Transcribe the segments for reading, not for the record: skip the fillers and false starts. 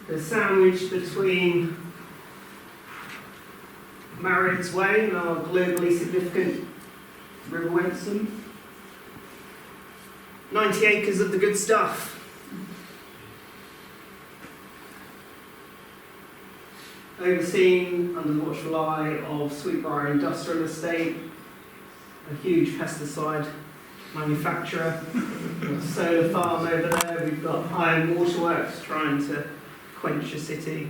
They're sandwiched between Marriotts Way and our globally significant River Wensum. 90 acres of the good stuff. Overseen under the watchful eye of Sweet Briar Industrial Estate, a huge pesticide manufacturer. We've got a solar farm over there, we've got iron waterworks trying to quench a city.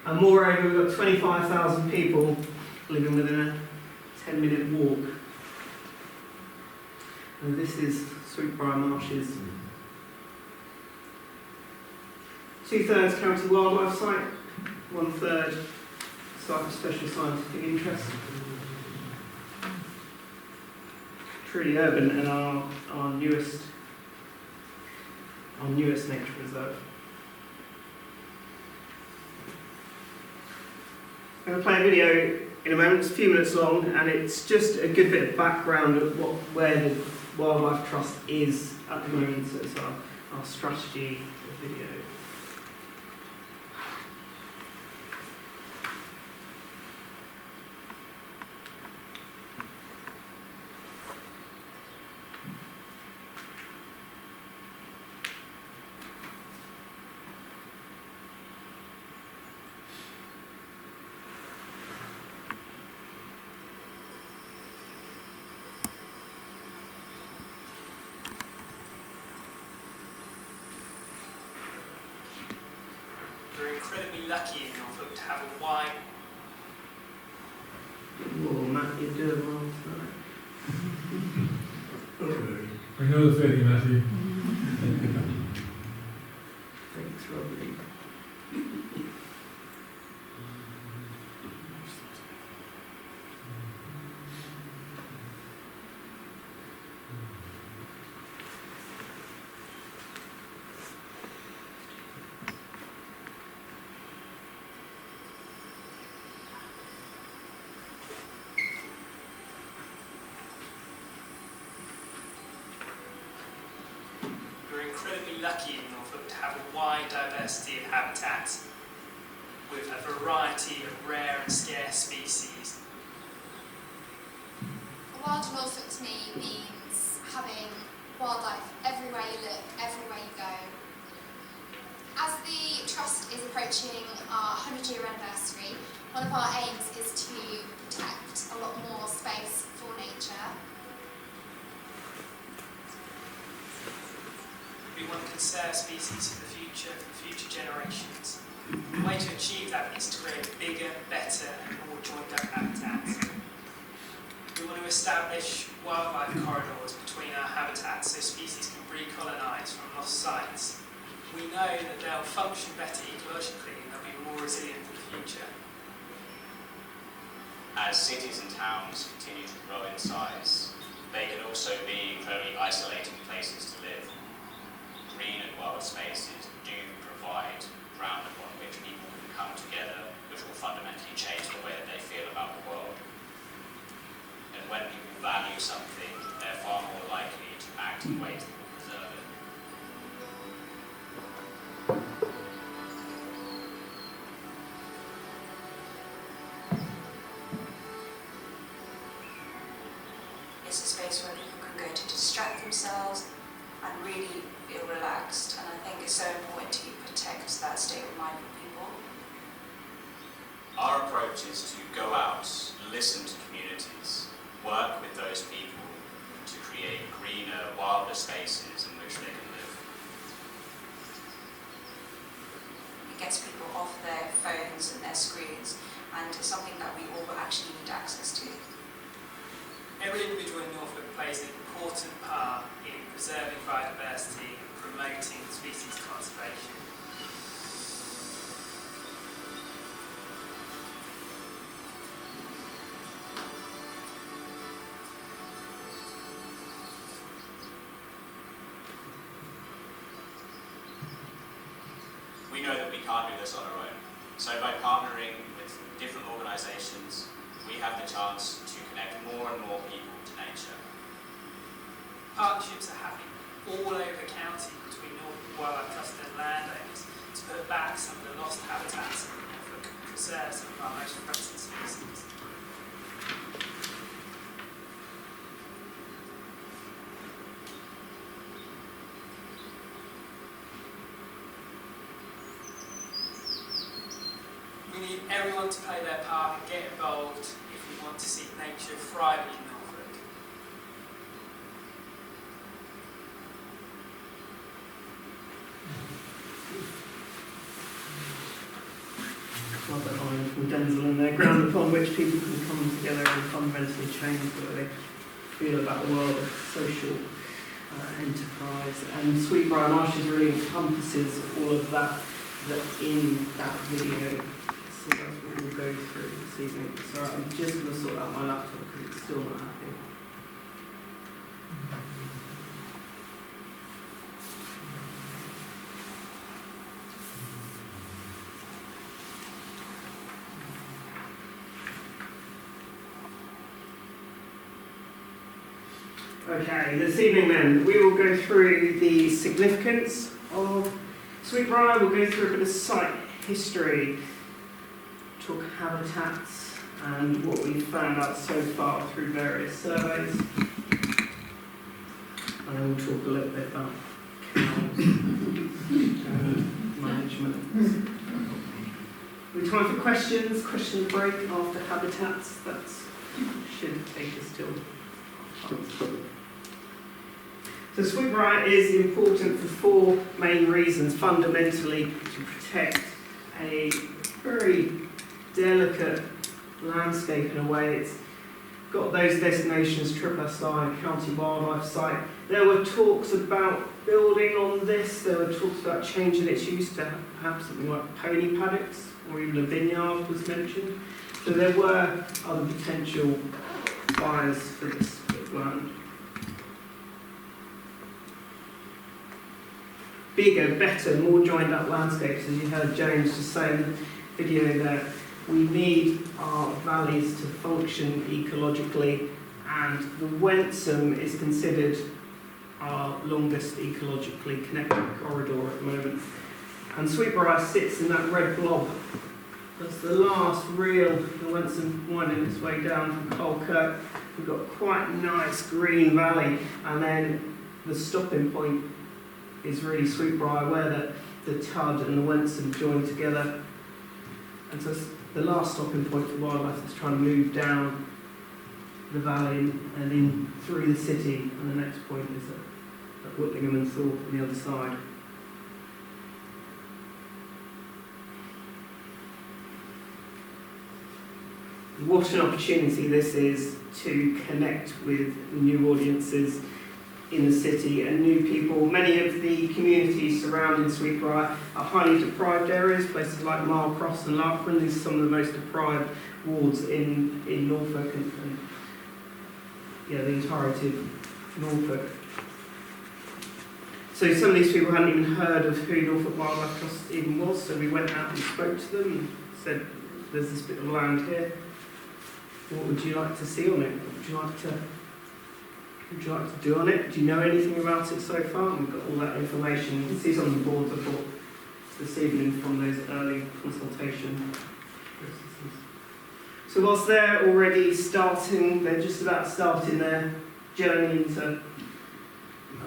And moreover, we've got 25,000 people living within a 10-minute walk. And this is Sweet Briar Marches. 2/3 county wildlife site, 1/3 site of special scientific interest. Truly urban, and our newest nature reserve. I'm going to play a video in a moment. It's a few minutes long, and it's just a good bit of background of where the Wildlife Trust is at the moment. So it's our strategy video. We're incredibly lucky in Norfolk to have a wide... Oh, Matt, you're doing well tonight. I know the feeling, Matthew. Thanks, Robbie. We're incredibly lucky in Norfolk to have a wide diversity of habitats with a variety of rare and scarce species. Wild Norfolk to me means having wildlife everywhere you look, everywhere you go. As the Trust is approaching our 100-year anniversary, one of our aims is to protect a lot more space for nature. We want to conserve species for future generations. The way to achieve that is to create bigger, better and more joined up habitats. We want to establish wildlife corridors between our habitats so species can recolonise from lost sites. We know that they'll function better ecologically and they'll be more resilient in the future. As cities and towns continue to grow in size, they can also be incredibly isolating places to live. Green and wild spaces do provide ground upon which people can come together, which will fundamentally change the way that they feel about the world. And when people value something, they're far more likely to act in ways that will preserve it. It's a space where people can go to distract themselves and really feel relaxed, and I think it's so important to protect that state of mind for people. Our approach is to go out, listen to communities, work with those people to create greener, wilder spaces in which they can live. It gets people off their phones and their screens, and it's something that we all actually need access to. Every individual in Norfolk plays an important part in preserving biodiversity and promoting species conservation. We know that we can't do this on our own. So by partnering with different organisations, we have the chance to connect more and more people to nature. Partnerships are happening all over the county between Norfolk Wildlife Trust and landowners to put back some of the lost habitats in Norfolk and preserve some of our most threatened species. We need everyone to play their part and get involved if we want to see nature thriving in Norfolk. Well behind from Denzel and their ground upon which people can come together and fundamentally change the way they feel about the world of social enterprise. And Sweet Briar Marches really encompasses all of that in that video. So that's what we'll go through this evening. So I'm just going to sort out my laptop because it's still not happy. Okay, this evening then, we will go through the significance of Sweet Briar. We'll go through a bit of site history, talk habitats, and what we've found out so far through various surveys. And then we'll talk a little bit about cows and management. We have time for questions, question break after habitats. That should take us till. So Sweet Briar is important for four main reasons. Fundamentally, to protect a very delicate landscape in a way. It's got those designations, SSSI, County Wildlife Site. There were talks about building on this. There were talks about changing its use to have something like pony paddocks, or even a vineyard was mentioned. So there were other potential buyers for this land. Bigger, better, more joined up landscapes, as you heard James just say in the video there. We need our valleys to function ecologically, and the Wensum is considered our longest ecologically connected corridor at the moment. And Sweet Briar sits in that red blob. That's the last real, the Wensum winding its way down from Colkirk. We've got quite a nice green valley, and then the stopping point is really Sweet Briar, where the Tudd and the Wensum join together. And so the last stopping point for wildlife is trying to move down the valley and in through the city, and the next point is at Whitlingham and Thorpe on the other side. What an opportunity this is to connect with new audiences in the city and new people. Many of the communities surrounding Sweet Briar are highly deprived areas, places like Mile Cross and Larkburn. These are some of the most deprived wards in Norfolk and the entirety of Norfolk. So some of these people hadn't even heard of who Norfolk Wildlife Trust even was, so we went out and spoke to them and said, there's this bit of land here. What would you like to see on it? What would you like to do on it? Do you know anything about it so far? And we've got all that information. You can see some of the boards I thought this evening from those early consultation processes. So whilst they're already starting, they're just about starting their journey into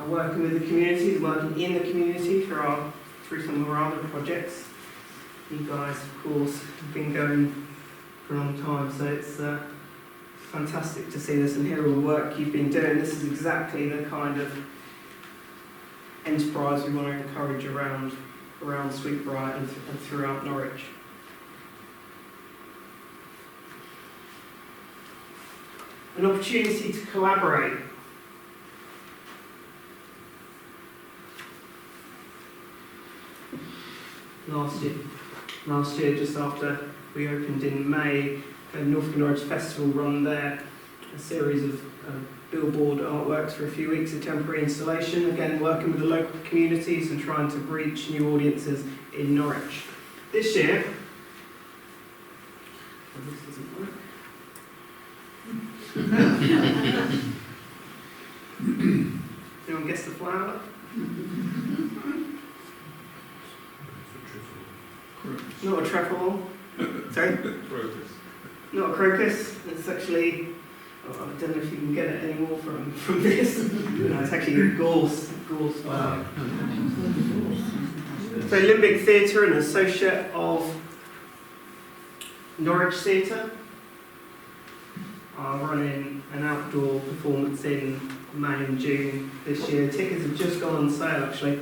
working with the communities, working in the community through some of our other projects. You guys, of course, have been going for a long time, so it's fantastic to see this and hear all the work you've been doing. This is exactly the kind of enterprise we want to encourage around Sweet Briar and throughout Norwich. An opportunity to collaborate. Last year, just after we opened in May, Norfolk Norwich Festival run there a series of billboard artworks for a few weeks of temporary installation, again working with the local communities and trying to reach new audiences in Norwich. This year, this doesn't work. Anyone guess the flower? Not a trefoil. Sorry? Crocus. Not a crocus. It's actually, I don't know if you can get it anymore from this. No, it's actually a gorse flower. So Limbic Theatre, an associate of Norwich Theatre, are running an outdoor performance in May and June this year. Tickets have just gone on sale actually.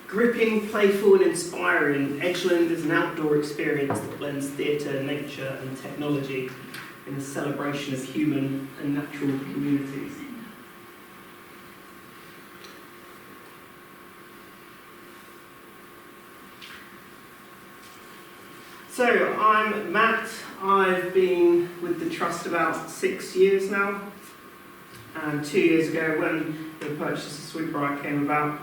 Gripping, playful and inspiring, Edgeland is an outdoor experience that blends theatre, nature and technology in a celebration of human and natural communities. So, I'm Matt. I've been with the Trust about 6 years now. And 2 years ago, when the purchase of Sweet Briar came about,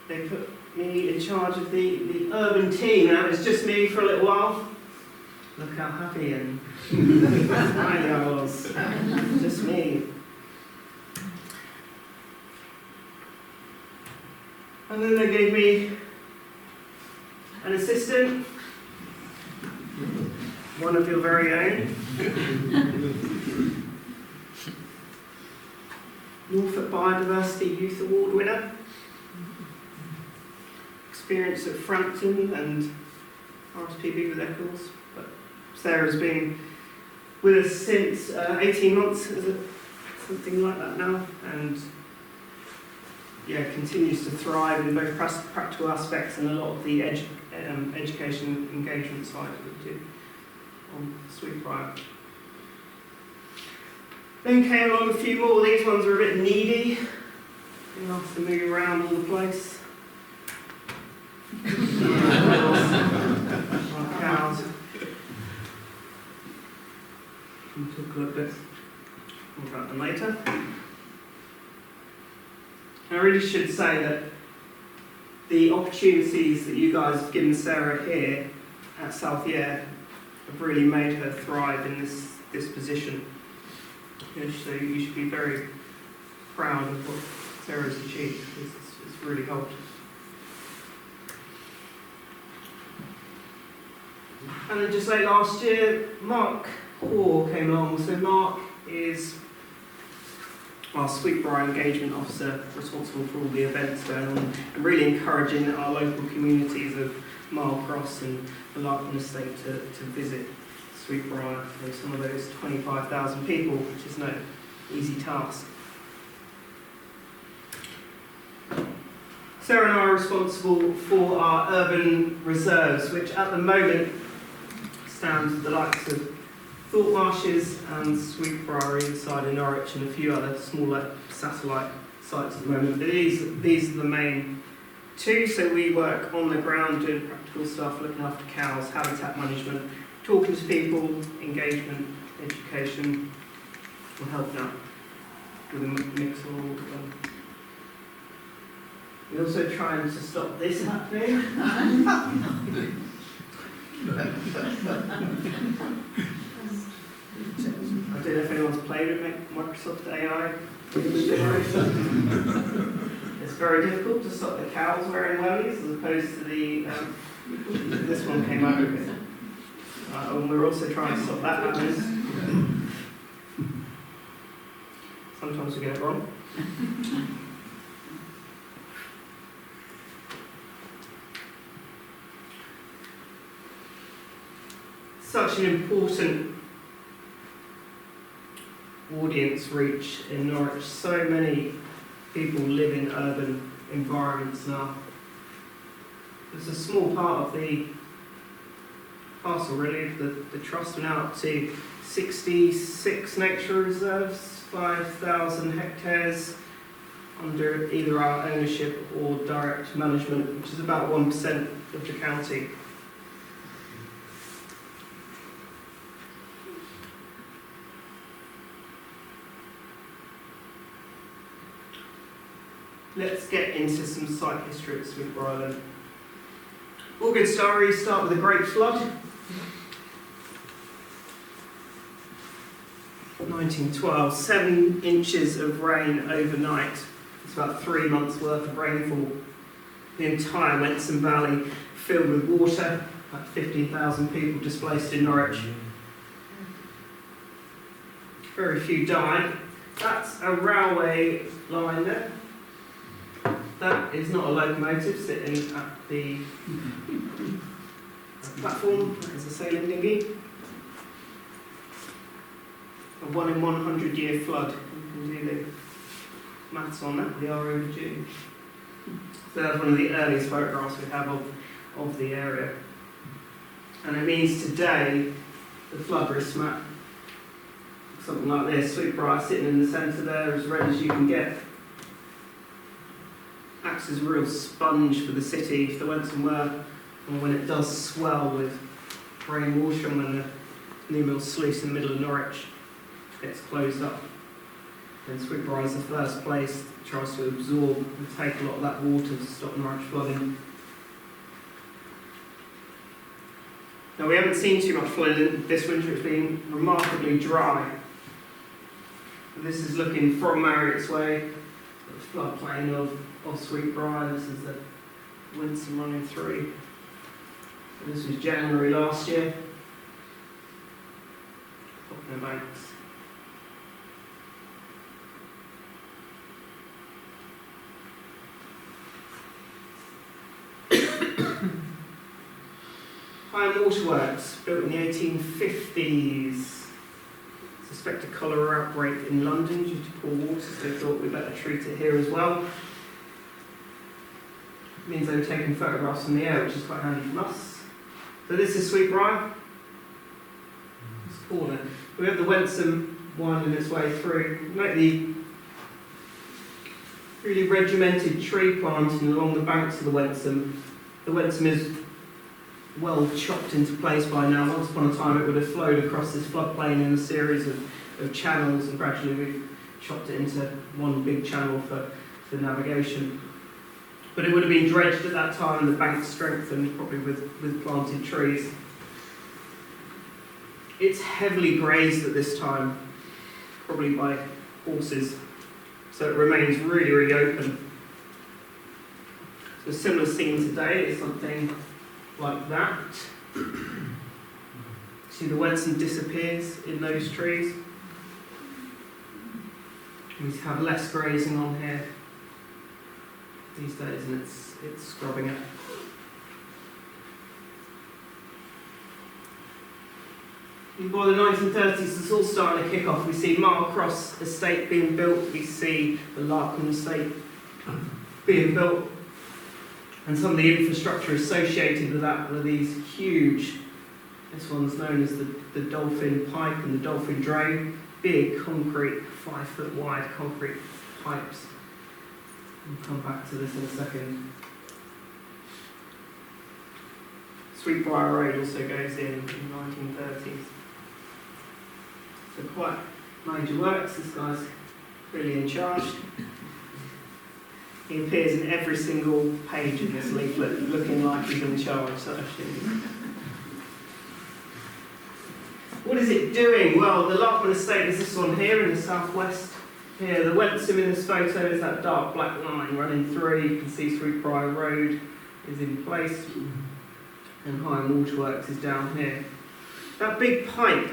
they put me in charge of the urban team. Now, it was just me for a little while. Look how happy and smiley I was. Just me. And then they gave me an assistant, one of your very own. Norfolk Biodiversity Youth Award winner. Experience at Frampton and RSPB with Eccles. But Sarah's been with us since 18 months, is it? Something like that now. And yeah, continues to thrive in both practical aspects and a lot of the education engagement side that we do on Sweet Briar. Then came along a few more. These ones are a bit needy. You have to move around all the place. Our cows. We'll talk a little bit more about them later. I really should say that the opportunities that you guys have given Sarah here at South Yare have really made her thrive in this position. So you should be very proud of what Sarah's achieved. It's really helped. And then just late last year, Mark Hoare came along. So Mark is our Sweet Briar engagement officer, responsible for all the events going on and really encouraging our local communities of Mile Cross and the Larkin Estate to visit Sweet Briar for some of those 25,000 people, which is no easy task. Sarah and I are responsible for our urban reserves, which at the moment stand the likes of Thorpe Marches and Sweet Briar inside in Norwich and a few other smaller satellite sites at the moment. But these are the main two, so we work on the ground doing practical stuff, looking after cows, habitat management, talking to people, engagement, education, or helping out with a mix of all of them. We're also trying to stop this happening. I don't know if anyone's played with Microsoft AI. It's very difficult to stop the cows wearing wellies as opposed to the this one came out of it. And we're also trying to stop that happening. Sometimes we get it wrong. Such an important audience reach in Norwich. So many people live in urban environments now. It's a small part of the parcel, really. The Trust are now up to 66 nature reserves, 5,000 hectares under either our ownership or direct management, which is about 1% of the county. Let's get into some site history at Sweet Briar then. All good stories start with a great flood. 1912, 7 inches of rain overnight. It's about 3 months worth of rainfall. The entire Wensum Valley filled with water, about 15,000 people displaced in Norwich. Very few died. That's a railway line there. That is not a locomotive sitting at the platform. That is a sailing dinghy. A 1 in 100 year flood. You can do the maths on that. We are overdue. So that's one of the earliest photographs we have of the area. And it means today the flood risk map, something like this, Sweet Briar sitting in the centre there, as red as you can get. Acts as a real sponge for the city if the Wensum were, and when it does swell with rainwater and when the New Mill sluice in the middle of Norwich gets closed up. Then Sweet Briar is the first place that tries to absorb and take a lot of that water to stop Norwich flooding. Now we haven't seen too much flooding this winter, it's been remarkably dry. This is looking from Marriott's Way, the floodplain of Sweet Briar. This is the Winston running through. And this was January last year. Popping the banks. Iron Waterworks, built in the 1850s. Suspect a cholera outbreak in London due to poor water, so they thought we'd better treat it here as well. It means they were taking photographs from the air, which is quite handy from us. So this is Sweet Briar. This corner. We have the Wensum winding its way through. Note the really regimented tree planting along the banks of the Wensum. The Wensum is well chopped into place by now. Once upon a time it would have flowed across this floodplain in a series of channels, and gradually we've chopped it into one big channel for navigation. But it would have been dredged at that time, the banks strengthened, probably with planted trees. It's heavily grazed at this time, probably by horses, so it remains really, really open. So a similar scene today is something like that. See the Wensum disappears in those trees. We have less grazing on here these days, and it's scrubbing it. And by the 1930s, it's all starting to kick off. We see Marl Cross Estate being built. We see the Larkham Estate being built. And some of the infrastructure associated with that were these huge, this one's known as the Dolphin Pipe and the Dolphin Drain, big concrete, 5 foot wide concrete pipes. We'll come back to this in a second. Sweet Briar Road also goes in the 1930s. So quite major works, this guy's really in charge. He appears in every single page of this leaflet, looking like he's in charge. So what is it doing? Well, the Larkham Estate is this one here in the southwest. Here, the Wensum in this photo is that dark black line running through. You can see Sweet Briar Road is in place, and Higham Waterworks is down here. That big pipe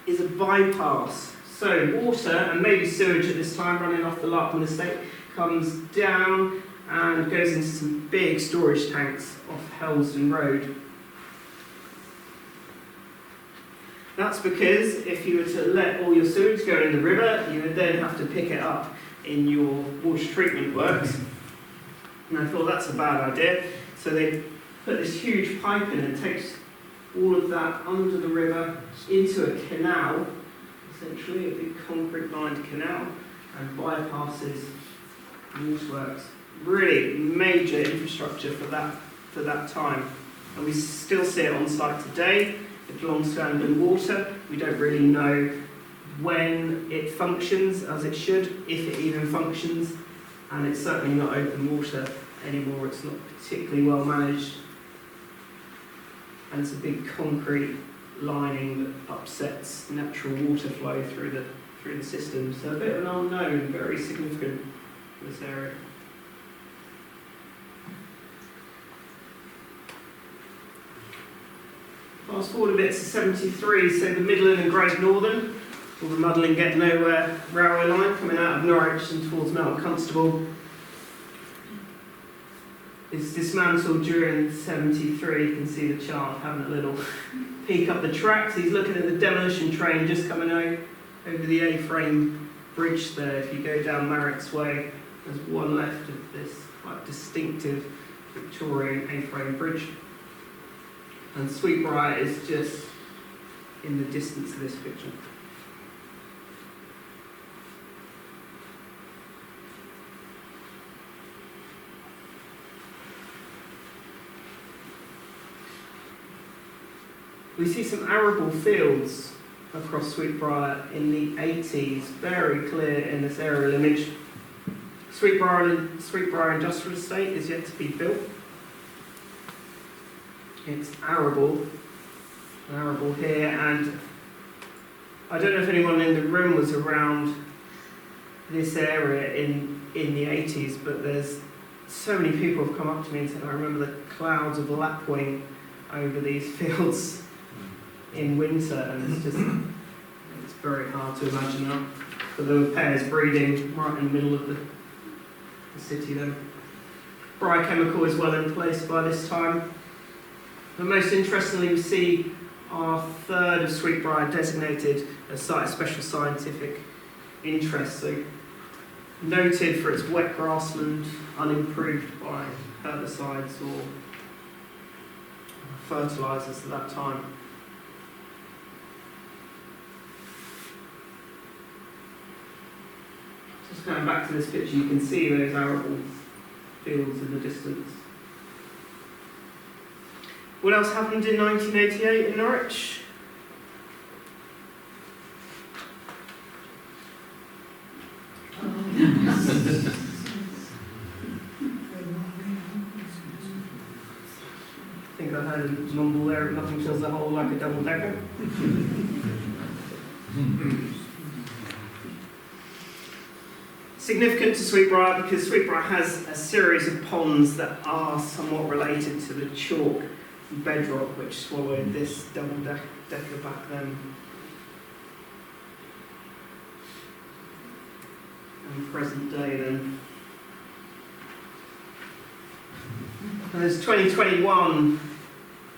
is a bypass. So water and maybe sewage at this time running off the Larkham Estate comes down and goes into some big storage tanks off Helsden Road. That's because if you were to let all your sewage go in the river, you would then have to pick it up in your water treatment works. And I thought that's a bad idea. So they put this huge pipe in and takes all of that under the river into a canal, essentially a big concrete lined canal, and bypasses waterworks. Really major infrastructure for that time, and we still see it on site today. It belongs to Anglian Water. We don't really know when it functions as it should, if it even functions, and it's certainly not open water anymore. It's not particularly well managed, and it's a big concrete lining that upsets natural water flow through the system. So a bit of an unknown, very significant for this area. Fast forward a bit to 73, so the Midland and Great Northern, all the Muddling Get Nowhere railway line coming out of Norwich and towards Melton Constable, is dismantled during 73. You can see the chart having a little peek up the tracks. He's looking at the demolition train just coming out over the A-frame bridge there. If you go down Marrick's Way, there's one left of this quite distinctive Victorian A-frame bridge. And Sweet Briar is just in the distance of this picture. We see some arable fields across Sweet Briar in the 80s, very clear in this aerial image. Sweet Briar Industrial Estate is yet to be built. It's arable here, and I don't know if anyone in the room was around this area in the 80s, but there's so many people have come up to me and said, I remember the clouds of lapwing over these fields in winter, and it's very hard to imagine that. But there were pairs breeding right in the middle of the city then. Briar Chemical is well in place by this time. But most interestingly, we see our third of Sweet Briar designated a site of special scientific interest, so noted for its wet grassland, unimproved by herbicides or fertilisers at that time. Just going back to this picture, you can see those arable fields in the distance. What else happened in 1988 in Norwich? I think I heard a mumble there, nothing fills the hole like a double decker. Significant to Sweet Briar because Sweet Briar has a series of ponds that are somewhat related to the chalk bedrock which swallowed this double decker back then. And present day then. And there's 2021.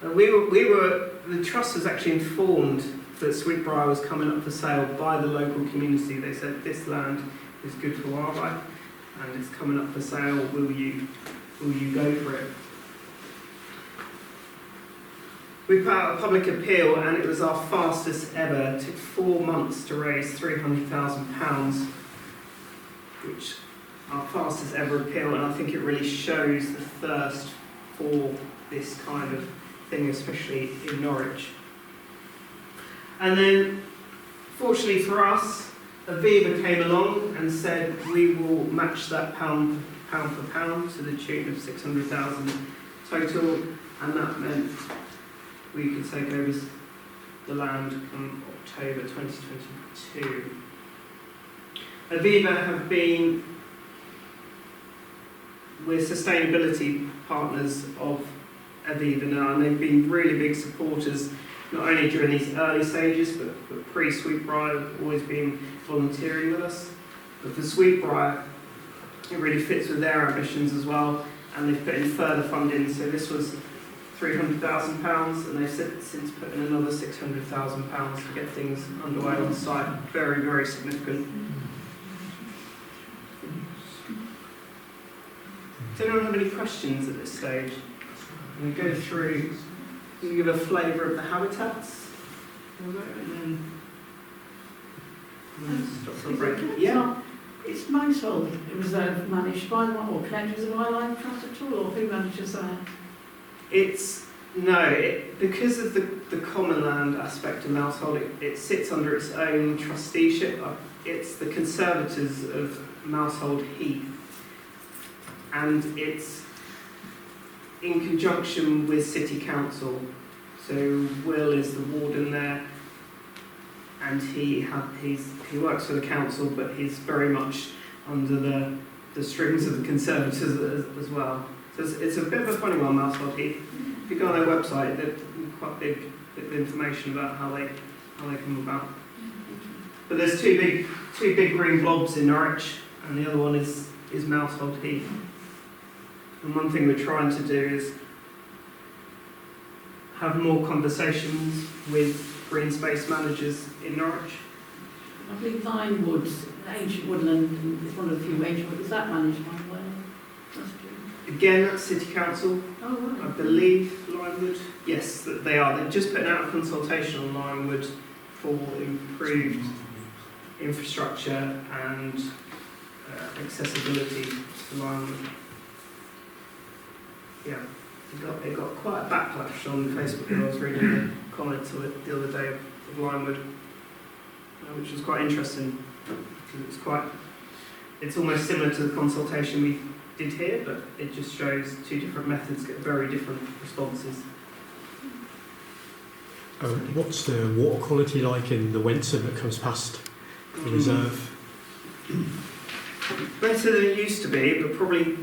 The trust was actually informed that Sweet Briar was coming up for sale by the local community. They said this land is good for wildlife and it's coming up for sale. Will you go for it? We put out a public appeal and it was our fastest ever. It took 4 months to raise £300,000, which our fastest ever appeal, and I think it really shows the thirst for this kind of thing, especially in Norwich. And then, fortunately for us, Aviva came along and said we will match that pound for pound to the tune of 600,000 total, and that meant we could take over the land in October 2022. Aviva have been, we're sustainability partners of Aviva now, and they've been really big supporters, not only during these early stages, but pre-Sweet Briar, have always been volunteering with us. But for Sweet Briar, it really fits with their ambitions as well, and they've put in further funding. So this was £300,000, and they've since put in another £600,000 to get things underway on site. Very, very significant. Does anyone have any questions at this stage? I'm going to go through, give a flavour of the habitats, and then stop for a break. Yeah. It's Mousehole Reserve managed by what, or connected with the Wildlife Trust at all, or who manages that? Because of the common land aspect of Mousehole, it sits under its own trusteeship. It's the conservators of Mousehole Heath, and it's in conjunction with City Council. So Will is the warden there, and he works for the council, but he's very much under the strings of the conservators as well. So it's a bit of a funny one, Mousehole Heath. If you go on their website, they're quite big bit of information about how they come about. But there's two big green blobs in Norwich, and the other one is Mousehold Heath. And one thing we're trying to do is have more conversations with green space managers in Norwich. I believe Vinewood, ancient woodland, is one of the few ancient woods. Is that managed by the way? Again, that's City Council, Oh, right. I believe, Limewood. Yes, that they are. They've just put out a consultation on Limewood for improved infrastructure and accessibility to Limewood. Yeah, it got quite a backlash on Facebook. I was reading the comments of it the other day of Limewood, which was quite interesting. It's almost similar to the consultation we did here, but it just shows two different methods get very different responses. What's the water quality like in the Wenson that comes past the reserve? Better than it used to be, but probably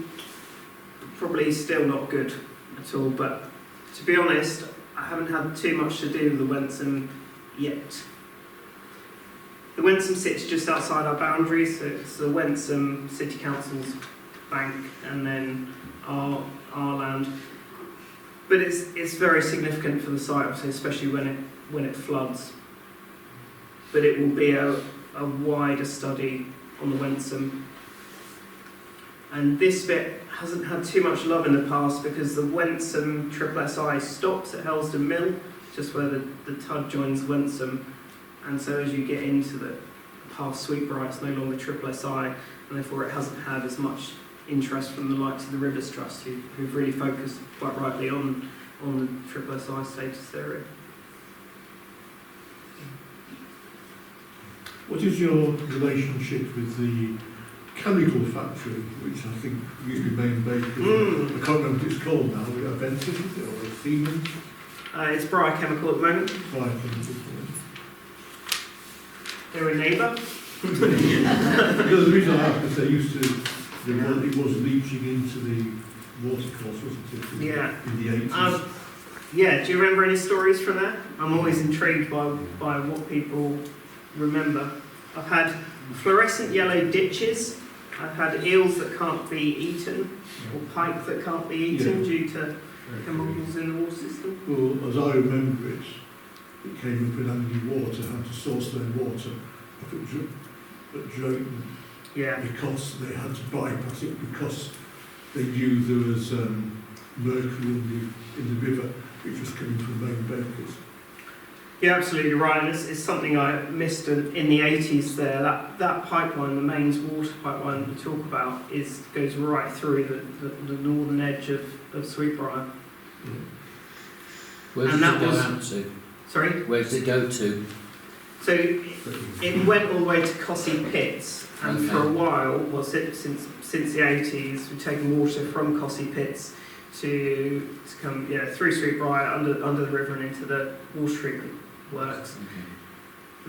still not good at all. But to be honest, I haven't had too much to do with the Wenson yet. The Wenson sits just outside our boundaries, so it's the Wenson City Council's bank and then our land. But it's very significant for the site, obviously, especially when it floods. But it will be a wider study on the Wenson. And this bit hasn't had too much love in the past because the Wenson SSI stops at Helsden Mill, just where the Tud joins Wenson. And so as you get into the past Sweet Briar, it's no longer SSI, and therefore it hasn't had as much interest from the likes of the Rivers Trust, who've really focused quite rightly on the SSI status area. What is your relationship with the chemical factory, which I think used to be main base? I can't remember what it's called now. We have Benson, is it, or Siemens? It's Briar Chemical at the moment. Briar Chemical. They're a neighbour. The reason I ask is they used to, it was leaching into the watercourse, wasn't it? Yeah. In the 80s. Yeah, do you remember any stories from that? I'm always intrigued by what people remember. I've had fluorescent yellow ditches. I've had eels that can't be eaten, or pike that can't be eaten due to chemicals in the water system. Well, as I remember it, it came up in Angley Water, had to source their water up at Drayton. Yeah. Because they had to bypass it because they knew there was mercury in the river which was coming from main bakers. You're absolutely right, and it's something I missed in the 80s there. That pipeline, the mains water pipeline we talk about, goes right through the northern edge of Sweet Briar. Yeah. Where does it go out to? Sorry? Where does it go to? So it went all the way to Cossey Pits, and for a while, since the 80s, we've taken water from Cossey Pits to come through Sweet Briar under the river and into the water treatment works. Okay.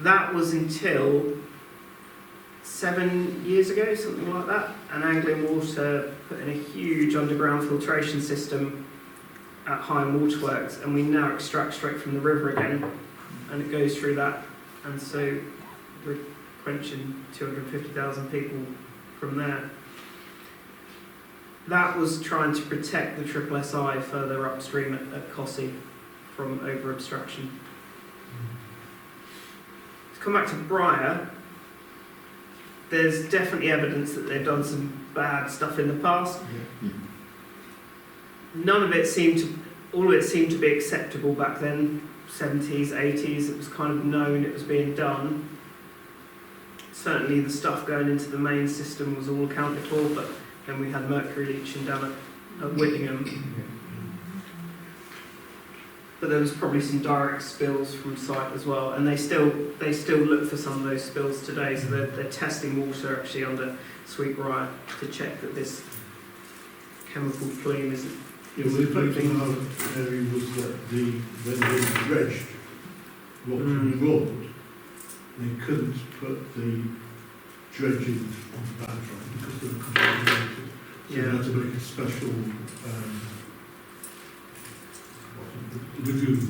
That was until 7 years ago, something like that, and Anglian Water put in a huge underground filtration system at Higham Waterworks, and we now extract straight from the river again, and it goes through that, and so we're quenching 250,000 people from there. That was trying to protect the SSI further upstream at Cossey from over-abstraction. To come back to Briar, there's definitely evidence that they've done some bad stuff in the past. Yeah. All of it seemed to be acceptable back then, 70s, 80s, it was kind of known it was being done. Certainly the stuff going into the main system was all accounted for, but then we had mercury leaching down at Whittingham. But there was probably some direct spills from site as well, and they still look for some of those spills today, so they're testing water actually under Sweet Briar to check that this chemical plume isn't. Yeah, well, the effect on our area was that when they dredged Rotten Road, they couldn't put the dredging on the bad line because they were contaminated. So they had to make a special lagoon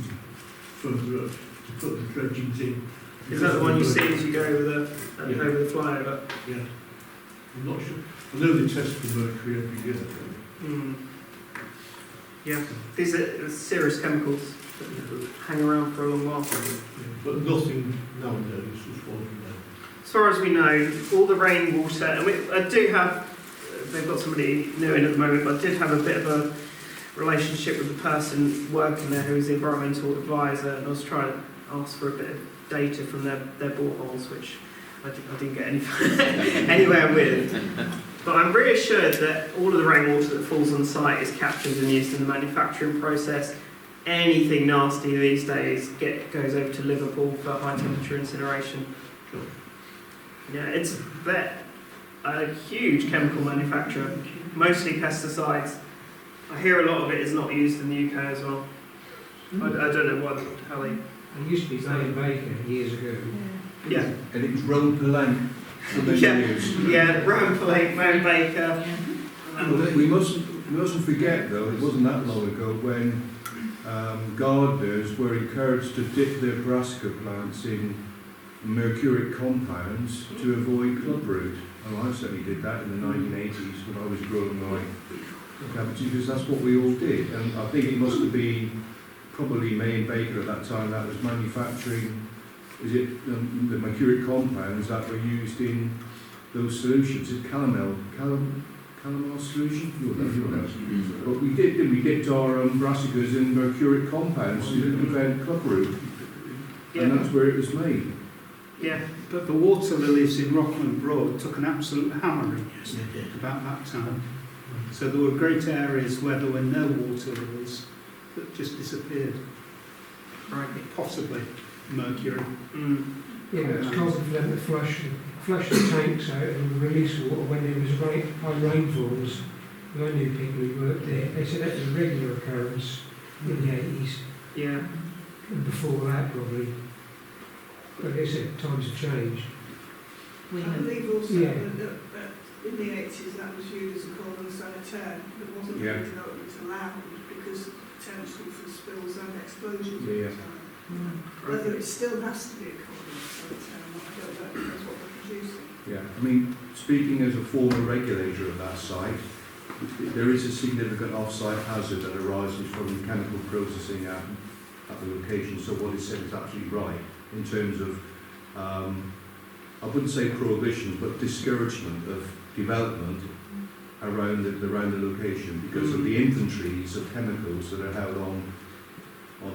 to put the dredgings in. Is that the one you see as you go over the over the flyover? Yeah. I'm not sure. I know they test for mercury every year. Mm. Yeah, these are serious chemicals that hang around for a long while. But nothing nowadays is falling down. As far as we know, all the rainwater, and I do have, they've got somebody new in at the moment, but I did have a bit of a relationship with the person working there who was the environmental advisor, and I was trying to ask for a bit of data from their boreholes, which I didn't get anywhere with. But I'm reassured that all of the rainwater that falls on site is captured and used in the manufacturing process. Anything nasty these days goes over to Liverpool for high temperature incineration. Yeah, it's a huge chemical manufacturer, mostly pesticides. I hear a lot of it is not used in the UK as well. I don't know how they... It used to be May Baker years ago. Yeah. And it was Rowan Palang for many years. Yeah, Rowan Palang, May Baker. We mustn't forget though, it wasn't that long ago when gardeners were encouraged to dip their brassica plants in mercuric compounds to avoid clubroot. And I certainly did that in the 1980s when I was growing my cabbages, because that's what we all did. And I think it must have been probably May and Baker at that time that was manufacturing, is it the mercuric compounds that were used in those solutions? Is it calomel solution? You know. But we dipped our brassicas in mercuric compounds to prevent clubroot, and that's where it was made. Yeah. But the water lilies in Rockland Broad took an absolute hammering about that time. So there were great areas where there were no water lilies that just disappeared. Right. Possibly mercury. Mm. Yeah, it was common for them to flush the tanks out and release water when there was high rainfalls. I knew people who worked there. They said that was a regular occurrence in the 80s. Yeah. And before that, probably. But they said times have changed. I believe also that in the 80s that was used as a cordon sanitaire that wasn't Yeah. development allowed because of the potential for spills and explosions Yeah. at the time. Whether it still has to be a cordon sanitaire or not, I don't know, because what they're producing. Yeah, I mean, speaking as a former regulator of that site, there is a significant off-site hazard that arises from chemical processing at the location. So what is said is absolutely right in terms of, I wouldn't say prohibition, but discouragement of development around the location because of the inventories of chemicals that are held on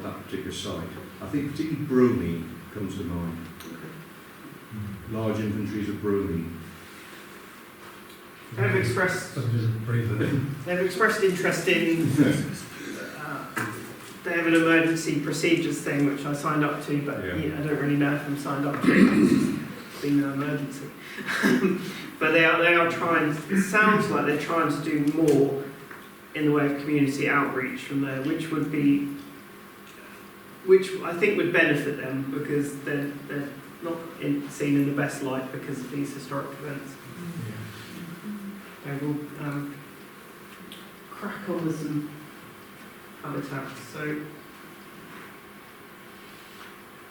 that particular site. I think particularly bromine comes to mind. Large inventories of bromine. They've expressed interest in they have an emergency procedures thing which I signed up to, but I don't really know if I'm signed up to it. It's been an emergency. But they are trying, it sounds like they're trying to do more in the way of community outreach from there, which I think would benefit them because they're not seen in the best light because of these historic events. They will crack on with some habitats. So,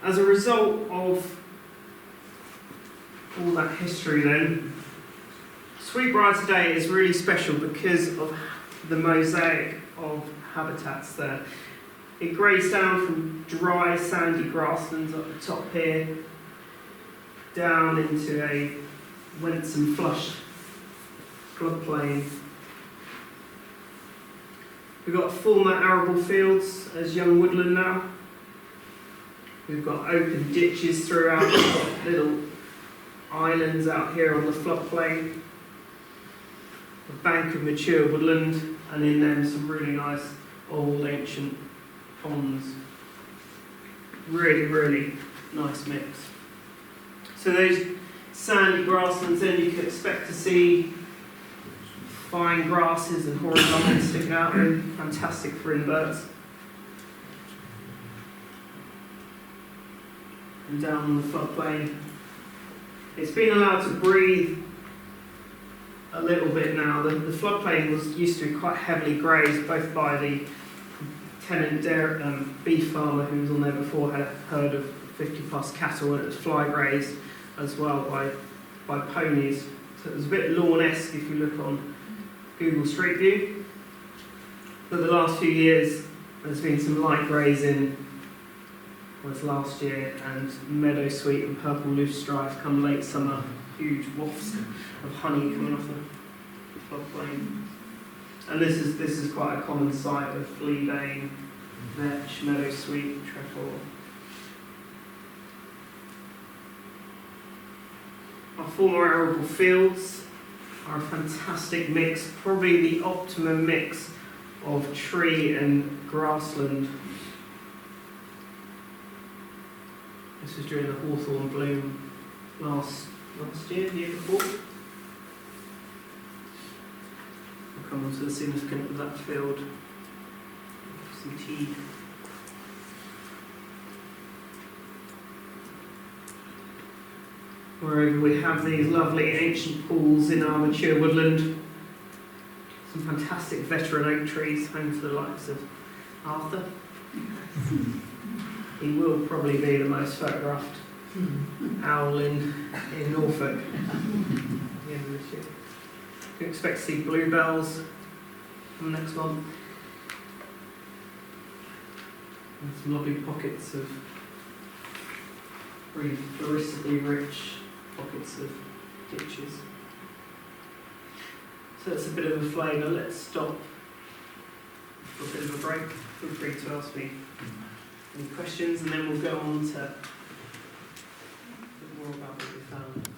as a result of all that history then, Sweet Briar today is really special because of the mosaic of habitats there. It grades down from dry sandy grasslands at the top here down into a winsome flushed floodplain. We've got former arable fields as young woodland now. We've got open ditches throughout, we've got little islands out here on the floodplain. A bank of mature woodland, and in them some really nice old ancient ponds. Really, really nice mix. So those sandy grasslands, then you can expect to see fine grasses and horizontals sticking out there, fantastic for inverts. And down on the floodplain, it's been allowed to breathe a little bit now. The floodplain used to be quite heavily grazed both by the tenant beef farmer who was on there before had a herd of 50 plus cattle, and it was fly grazed as well by ponies. So it was a bit lawn-esque if you look on Google Street View. But the last few years there's been some light grazing, was last year, and meadow sweet and purple loosestrife come late summer, huge wafts of honey coming off the floodplain. And this is quite a common sight of fleabane, vetch, meadow sweet, trefoil. Our former arable fields are a fantastic mix, probably the optimum mix of tree and grassland. This was during the hawthorn bloom last year, the year before. We'll come on to the significance of that field. Some tea. Moreover, we have these lovely ancient pools in our mature woodland. Some fantastic veteran oak trees, home to the likes of Arthur. He will probably be the most photographed owl in Norfolk at the end of this year. You can expect to see bluebells from next month. And some lovely pockets of really floristically rich pockets of ditches. So that's a bit of a flavour. Let's stop for a bit of a break. Feel free to ask me any questions, and then we'll go on to a bit more about what we found.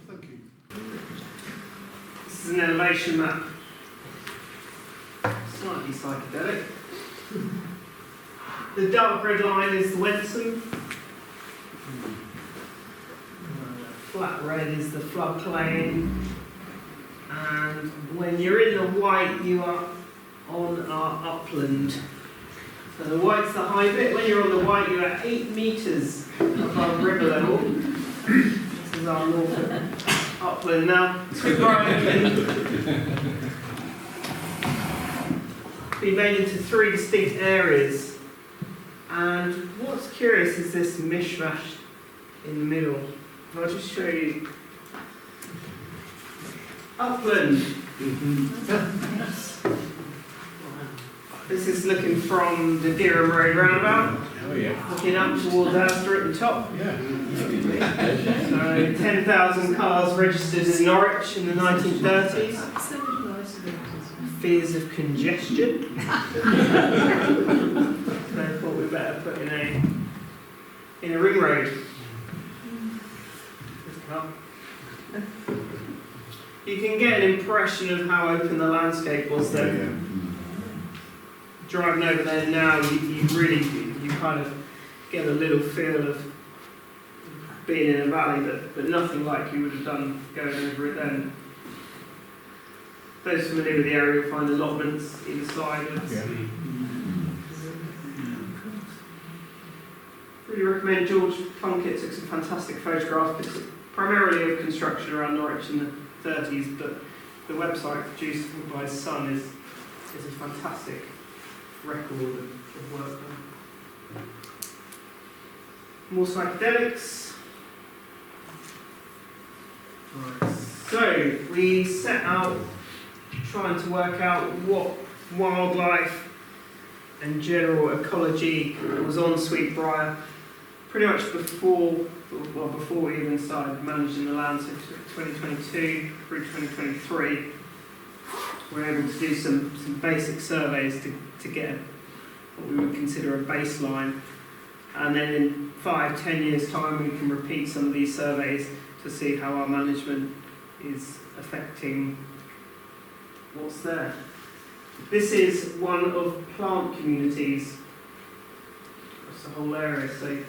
Thank you. This is an elevation map. Slightly psychedelic. The dark red line is the Wensum. Flat red is the floodplain. And when you're in the white, you are on our upland. So the white's the high bit. When you're on the white, you're at 8 metres above river level. This is our Norfolk upland. Now, Sweet Briar can be made into 3 distinct areas. And what's curious is this mishmash in the middle. I'll just show you. Upland. This is looking from the Dereham Road roundabout. Oh yeah. Looking up towards Astor at the top. So 10,000 cars registered in Norwich in the 1930s. Fears of congestion. So I thought we better put in a ring road. You can get an impression of how open the landscape was then. Driving over there now, you kind of get a little feel of being in a valley, but nothing like you would have done going over it then. Those familiar with the area will find allotments either side. Really recommend George Plunkett took some fantastic photographs, primarily of construction around Norwich in the 30s, but the website produced by his son is a fantastic record of work done. More psychedelics. Right. So we set out trying to work out what wildlife and general ecology was on Sweet Briar pretty much before we even started managing the land. So 2022 through 2023 we were able to do some basic surveys to get what we would consider a baseline, and then in 5-10 years time we can repeat some of these surveys to see how our management is affecting what's there. This is one of plant communities across the whole area, so they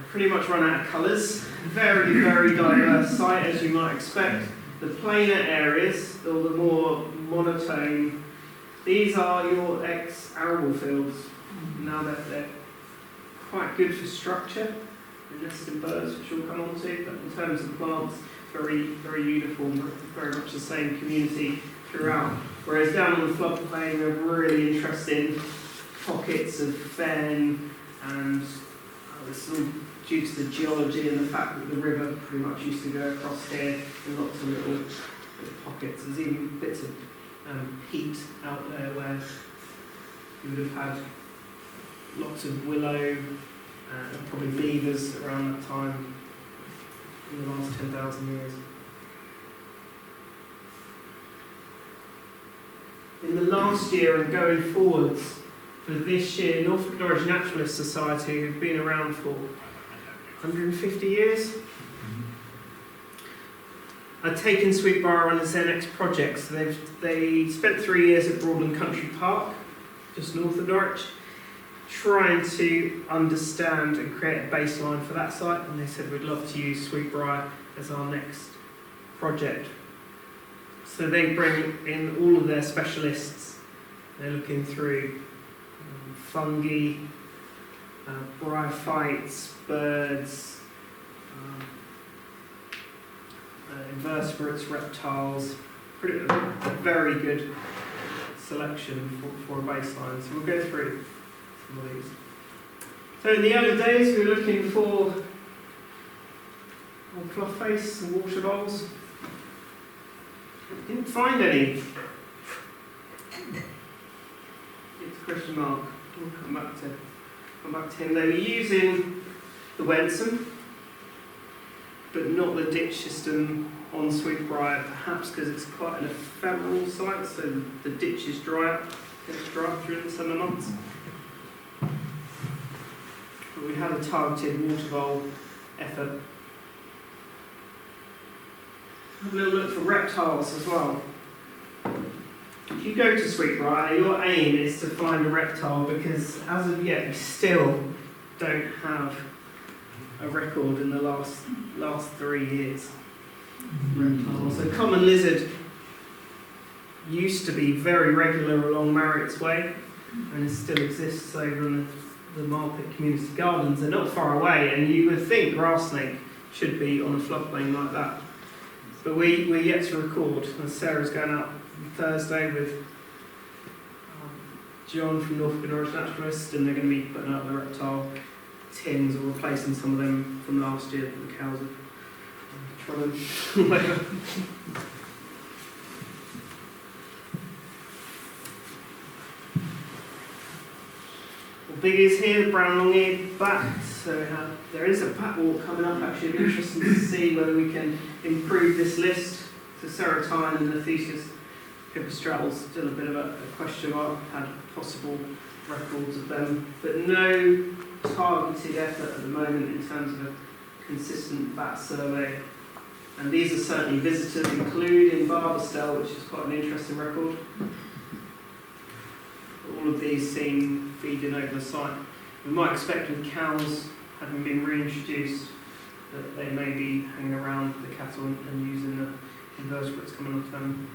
pretty much run out of colours. Very, very diverse site, as you might expect. The plainer areas, or the more monotone, these are your ex-arable fields. Now they're quite good for structure, the nesting birds, which we'll come on to, but in terms of plants, very, very uniform, very much the same community throughout. Whereas down on the floodplain, we have really interesting pockets of fen, and it's all due to the geology and the fact that the river pretty much used to go across here in lots of little pockets. There's even bits of peat out there where you would have had lots of willow and probably beavers around that time in the last 10,000 years. In the last year and going forwards, for this year, Norfolk Norwich Naturalist Society, who've been around for 150 years, are taking Sweet Briar on as their next project. So they spent 3 years at Broadland Country Park, just north of Norwich, trying to understand and create a baseline for that site, and they said we'd love to use Sweet Briar as our next project. So they bring in all of their specialists. They're looking through fungi, bryophytes, birds, invertebrates, reptiles. A very good selection for a baseline. So we'll go through some of these. So in the early days, we were looking for cloth face and water voles. Didn't find any. It's a question mark. We'll come back to him. They were using the Wensum, but not the ditch system on Sweet Briar, perhaps because it's quite an ephemeral site, so the ditches dry up. It's dry up during the summer months. But we had a targeted water vole effort. Have a little look for reptiles as well. If you go to Sweet Briar, your aim is to find a reptile, because as of yet we still don't have a record in the last 3 years. Reptiles. So common lizard used to be very regular along Marriott's Way, and it still exists over in the Marpet Community Gardens. They're not far away, and you would think grass snake should be on a floodplain like that. But we're yet to record, and Sarah's going out on Thursday with John from Norfolk Norwich Naturalist, and they're going to be putting out the reptile tins or replacing some of them from last year that the cows have trodden over. The biggies here, the brown long-eared bat. So there is a bat walk coming up. Actually, it'll be interesting to see whether we can improve this list. So Serotyne and Lethesis pipistrelle, still a bit of a question mark. Had possible records of them, but no targeted effort at the moment in terms of a consistent bat survey. And these are certainly visitors, including Barbastelle, which is quite an interesting record. All of these seen feeding over the site. We might expect with cows having been reintroduced that they may be hanging around the cattle and using the invertebrates coming off them.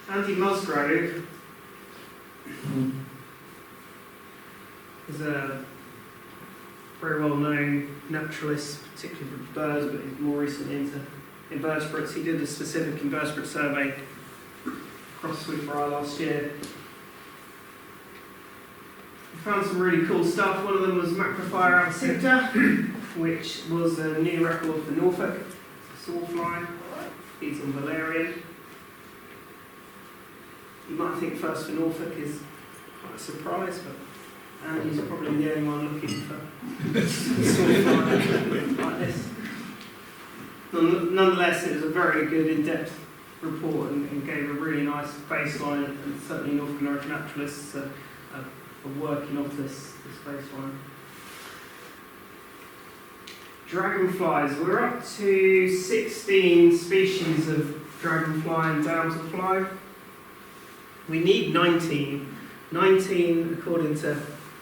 Andy Musgrove is a very well known naturalist, particularly for birds, but he's more recently into invertebrates. He did a specific invertebrate survey across Sweet Briar last year. We found some really cool stuff. One of them was Macrophyra absintha, which was a new record for Norfolk. It's a sawfly, feeds on valerian. You might think first for Norfolk is quite a surprise, but Andy's probably the only one looking for sawfly like this. Nonetheless, it was a very good in-depth report and gave a really nice baseline, and certainly Norfolk Norwich Naturalists are working off this baseline. Dragonflies. We're up to 16 species of dragonfly and damselfly. We need 19. 19, according to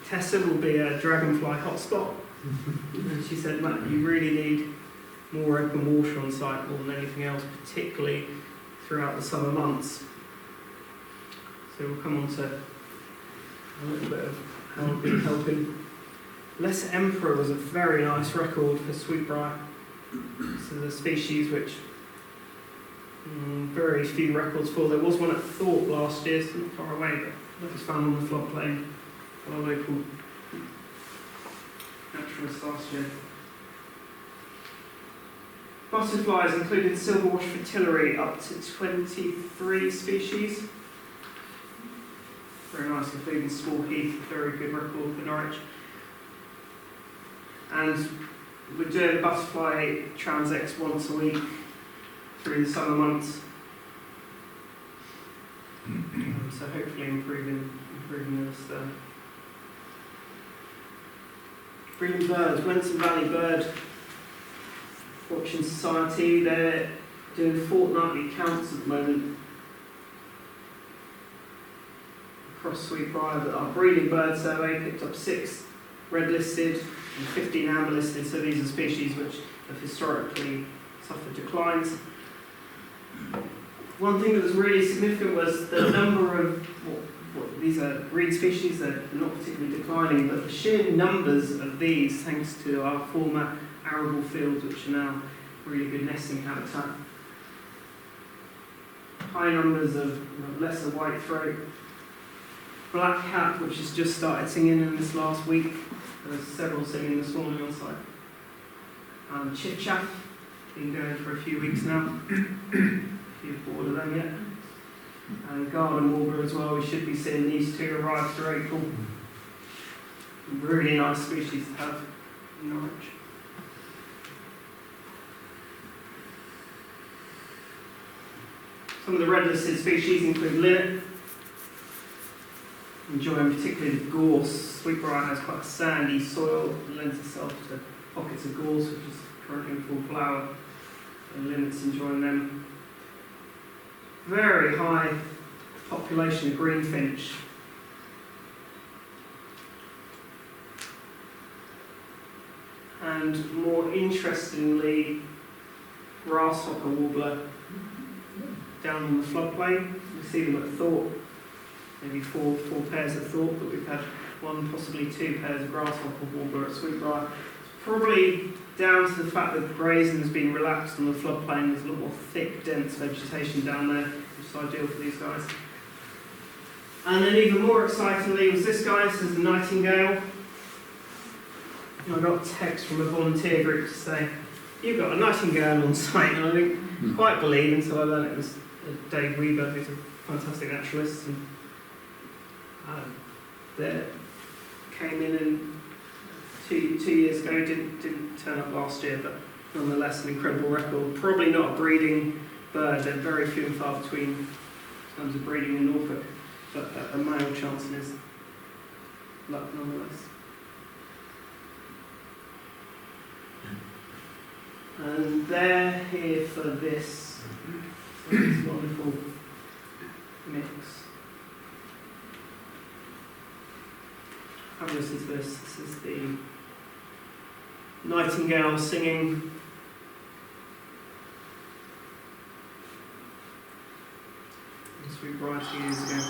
Tessa, will be a dragonfly hotspot. And she said, Matt, you really need more open water on site more than anything else, particularly throughout the summer months. So we'll come on to a little bit of how we've been helping Lesser Emperor was a very nice record for Sweet Briar. So the species which very few records for. There was one at Thorpe last year, so not far away, but that was found on the floodplain by a local naturalist last year. Butterflies included silverwash fritillary up to 23 species. Very nice, including small heath, very good record for Norwich. And we're doing butterfly transects once a week through the summer months. So hopefully improving this there. Breeding birds, Wenson Valley Bird Watching Society, they're doing fortnightly counts at the moment across Sweet Briar. But our breeding bird survey picked up 6 red listed and 15 amber listed, so these are species which have historically suffered declines. One thing that was really significant was the number of, these are breed species that are not particularly declining, but the sheer numbers of these, thanks to our former arable fields, which are now really good nesting habitat. High numbers of lesser whitethroat, blackcap, which has just started singing in this last week. There's several singing this morning on site. Chiffchaff, been going for a few weeks now. If you're bored of them yet. And garden warbler as well. We should be seeing these 2 arrive through April. Really nice species to have in Norwich. Some of the red listed species include linnet. Enjoying particularly the gorse. Sweet Briar has quite a sandy soil, it lends itself to pockets of gorse, which is currently in full flower. And linnet's enjoying them. Very high population of greenfinch. And more interestingly, grasshopper warbler down on the floodplain. We see them at Thorpe, maybe four pairs at Thorpe, but we've had 1, possibly 2 pairs of grasshopper warbler at Sweet Briar. It's probably down to the fact that grazing has been relaxed on the floodplain. There's a lot more thick, dense vegetation down there, which is ideal for these guys. And then even more excitingly was this guy. This is the nightingale. And I got a text from a volunteer group to say, "You've got a nightingale on site," and I didn't quite believe until I learned it was Dave Weaver, who's a fantastic naturalist, and that came in and two years ago, didn't turn up last year, but nonetheless an incredible record. Probably not a breeding bird, they're very few and far between in terms of breeding in Norfolk, but a male chance in his luck nonetheless. And they're here for this wonderful mix. Have a listen to this. This is the nightingale singing. In Sweet Briar 2 years ago.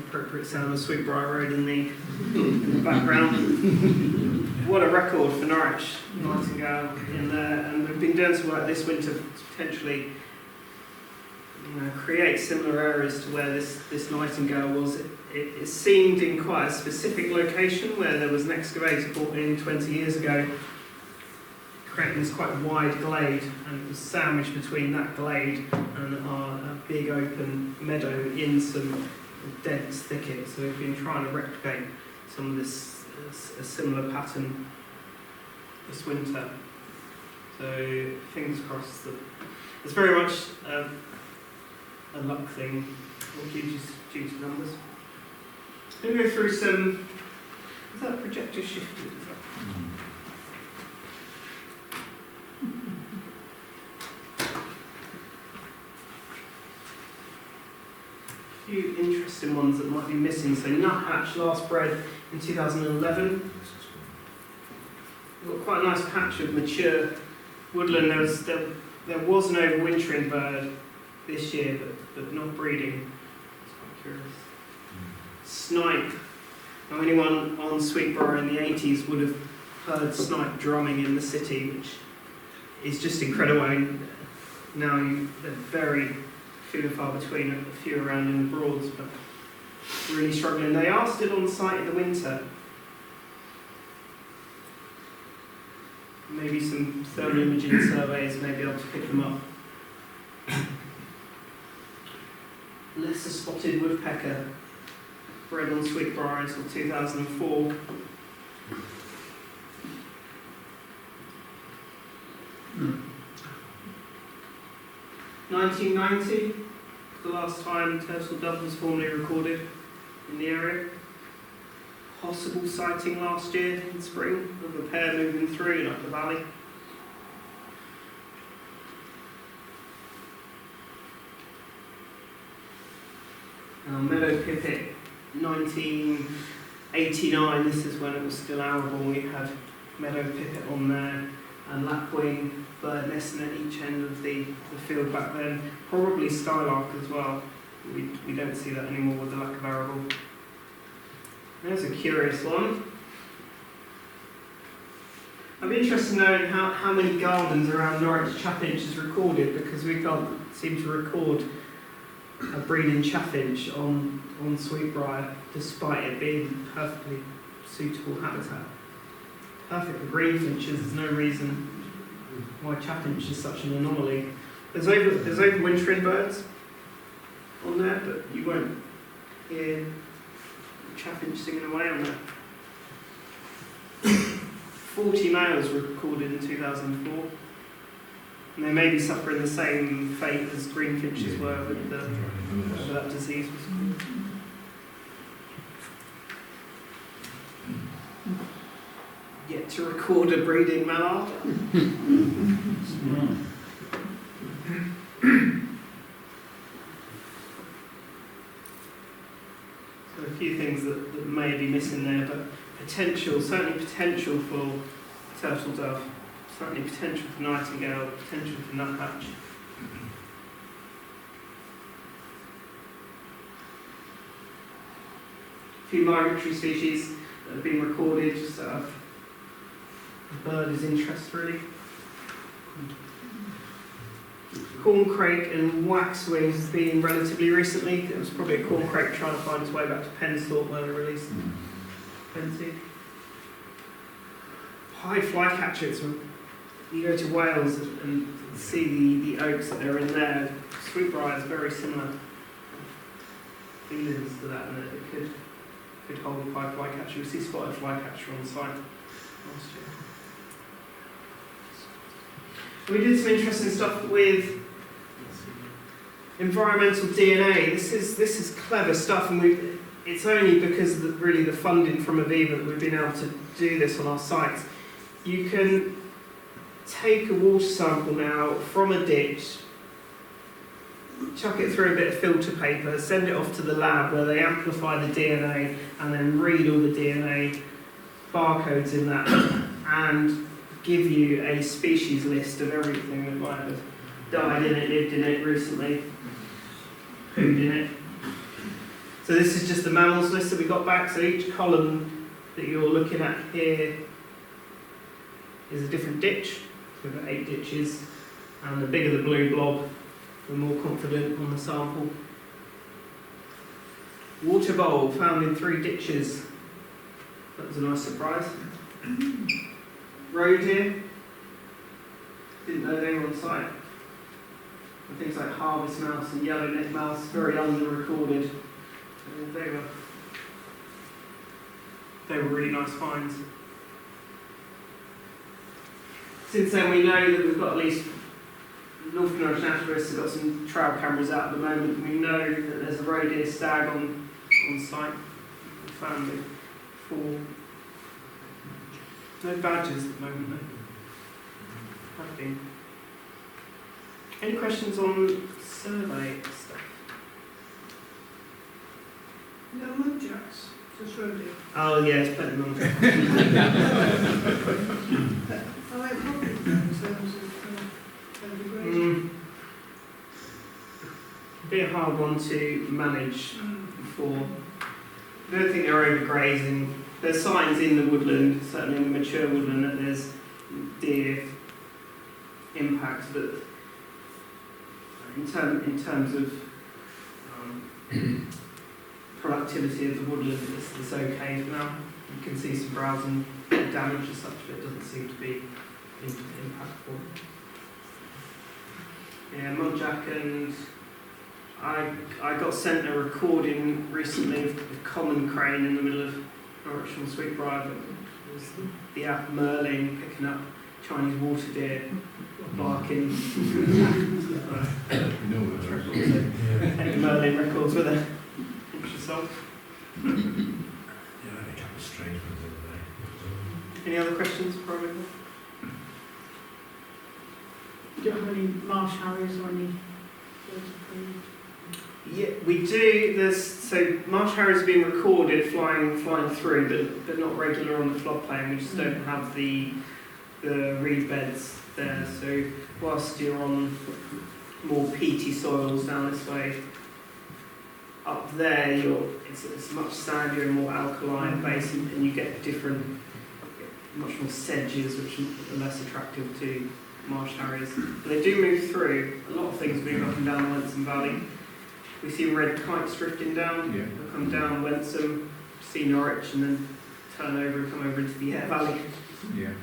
Appropriate sound of Sweet Briar Road in the background. What a record for Norwich, nightingale in there, and we've been doing some work this winter to potentially create similar areas to where this nightingale was. It seemed in quite a specific location where there was an excavator brought in 20 years ago, creating this quite wide glade, and it was sandwiched between that glade and our big open meadow in some dense thicket. So we've been trying to replicate some of this a similar pattern this winter. So fingers crossed that it's very much a luck thing, or due to numbers. I'm going to go through some Is that projector shifted? A few interesting ones that might be missing. So nuthatch last bred in 2011. We've got quite a nice patch of mature woodland. There was an overwintering bird this year, but not breeding. It's quite curious. Snipe. Now anyone on Sweet Briar in the 80s would have heard snipe drumming in the city, which is just incredible. I mean, now they're very few and far between, a few around in the Broads, but really struggling. They are still on site in the winter. Maybe some thermal imaging surveys may be able to pick them up. Lesser spotted woodpecker, bred on Sweet Briar until 2004. Hmm. 1990, the last time turtle dove was formally recorded in the area. Possible sighting last year in spring of a pair moving through and up the valley. Meadow pipit, 1989, this is when it was still arable. We had meadow pipit on there and lapwing bird nesting at each end of the field back then. Probably skylark as well. We don't see that anymore with the lack of arable. There's a curious one. I'd be interested in knowing how many gardens around Norwich chaffinch is recorded, because we can't seem to record a breeding chaffinch on Sweet Briar, despite it being perfectly suitable habitat. Perfect for greenfinches. There's no reason why chaffinch is such an anomaly. There's overwintering birds on there, but you won't hear chaffinch singing away on there. 40 males were recorded in 2004, and they may be suffering the same fate as greenfinches were with whatever that disease was called. Yet to record a breeding mallard. So a few things that may be missing there, but certainly potential for turtle dove, certainly potential for nightingale, potential for nuthatch. A few migratory species that have been recorded, just out of the bird is interest really. Corncrake and waxwing has been relatively recently. It was probably a corncrake trying to find its way back to Pensthorpe where they released plenty. High flycatchers. You go to Wales and see the oaks that are in there. Sweet Briar has very similar feelings to that, and it could hold a high flycatcher. We see spotted flycatcher on site last year. We did some interesting stuff with environmental DNA. This is clever stuff, and it's only because of really the funding from Aviva that we've been able to do this on our sites. You can take a water sample now from a ditch, chuck it through a bit of filter paper, send it off to the lab where they amplify the DNA and then read all the DNA barcodes in that and give you a species list of everything that might have died in it, lived in it recently, pooed in it. So this is just the mammals list that we got back. So each column that you're looking at here is a different ditch. So we've got 8 ditches, and the bigger the blue blob, the more confident on the sample. Water bowl found in 3 ditches. That was a nice surprise. Roe deer, didn't know they were on site. And things like harvest mouse and yellow-necked mouse, very under-recorded. They were really nice finds. Since then we know that we've got at least North Norwich Naturalists have got some trail cameras out at the moment. We know that there's a roe deer stag on site. We found the 4 No badgers at the moment, no. Have been. Any questions on survey stuff? No muntjacks, just rodeo. Oh yeah, it's plenty of money. Are they problem in terms of degradation? Be a hard one to manage for. I don't think they're overgrazing. There's signs in the woodland, certainly in the mature woodland, that there's deer impact, but in terms of productivity of the woodland, it's okay for now. You can see some browsing damage as such, but it doesn't seem to be impactful. Yeah, muntjac, and I got sent a recording recently of a common crane in the middle of Norwich on Sweet Briar. It was the app merlin picking up Chinese water deer, barking. Any merlin records with a interesting song. Yeah, I had a couple of strange ones the other day. Any other questions before I move on? Do you have any marsh harriers or any birds of prey? Yeah, we do. So marsh harriers have been recorded flying through, but not regular on the floodplain. We just don't have the reed beds there. So whilst you're on more peaty soils down this way, up there it's much sandier and more alkaline base, and you get much more sedges, which are less attractive to marsh harriers. But they do move through. A lot of things move up and down the Wensum Valley. We see red kites drifting down. Yeah. They'll come down Wensum, see Norwich, and then turn over and come over into the Aire Valley. Yeah.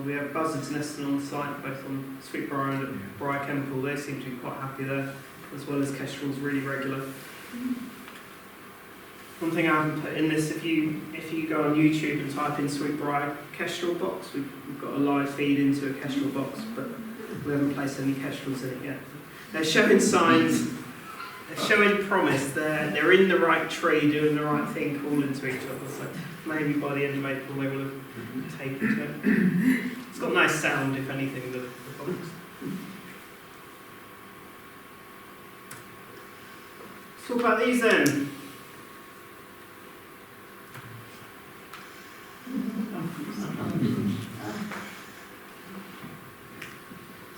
We have buzzards nesting on site, both on Sweet Briar and at Briar Kemple. They seem to be quite happy there, as well as kestrels, really regular. One thing I haven't put in this, if you go on YouTube and type in Sweet Briar kestrel box, we've got a live feed into a kestrel box, but we haven't placed any kestrels in it yet. They're showing signs, they're showing promise, they're in the right tree, doing the right thing, calling to each other, so maybe by the end of April they will have taken to it. It's got nice sound, if anything, the box. Let's talk about these then.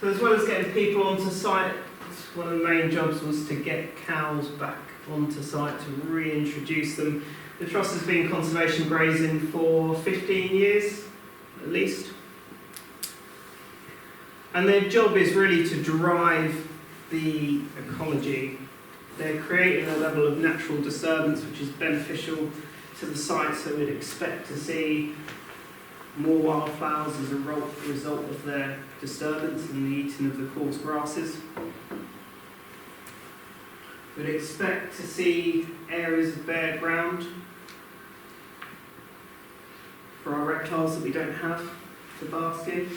So as well as getting people onto site, one of the main jobs was to get cows back onto site, to reintroduce them. The Trust has been conservation grazing for 15 years, at least. And their job is really to drive the ecology. They're creating a level of natural disturbance which is beneficial to the site, so we'd expect to see more wildflowers as a result of their disturbance and the eating of the coarse grasses. We'd expect to see areas of bare ground for our reptiles that we don't have to bask in.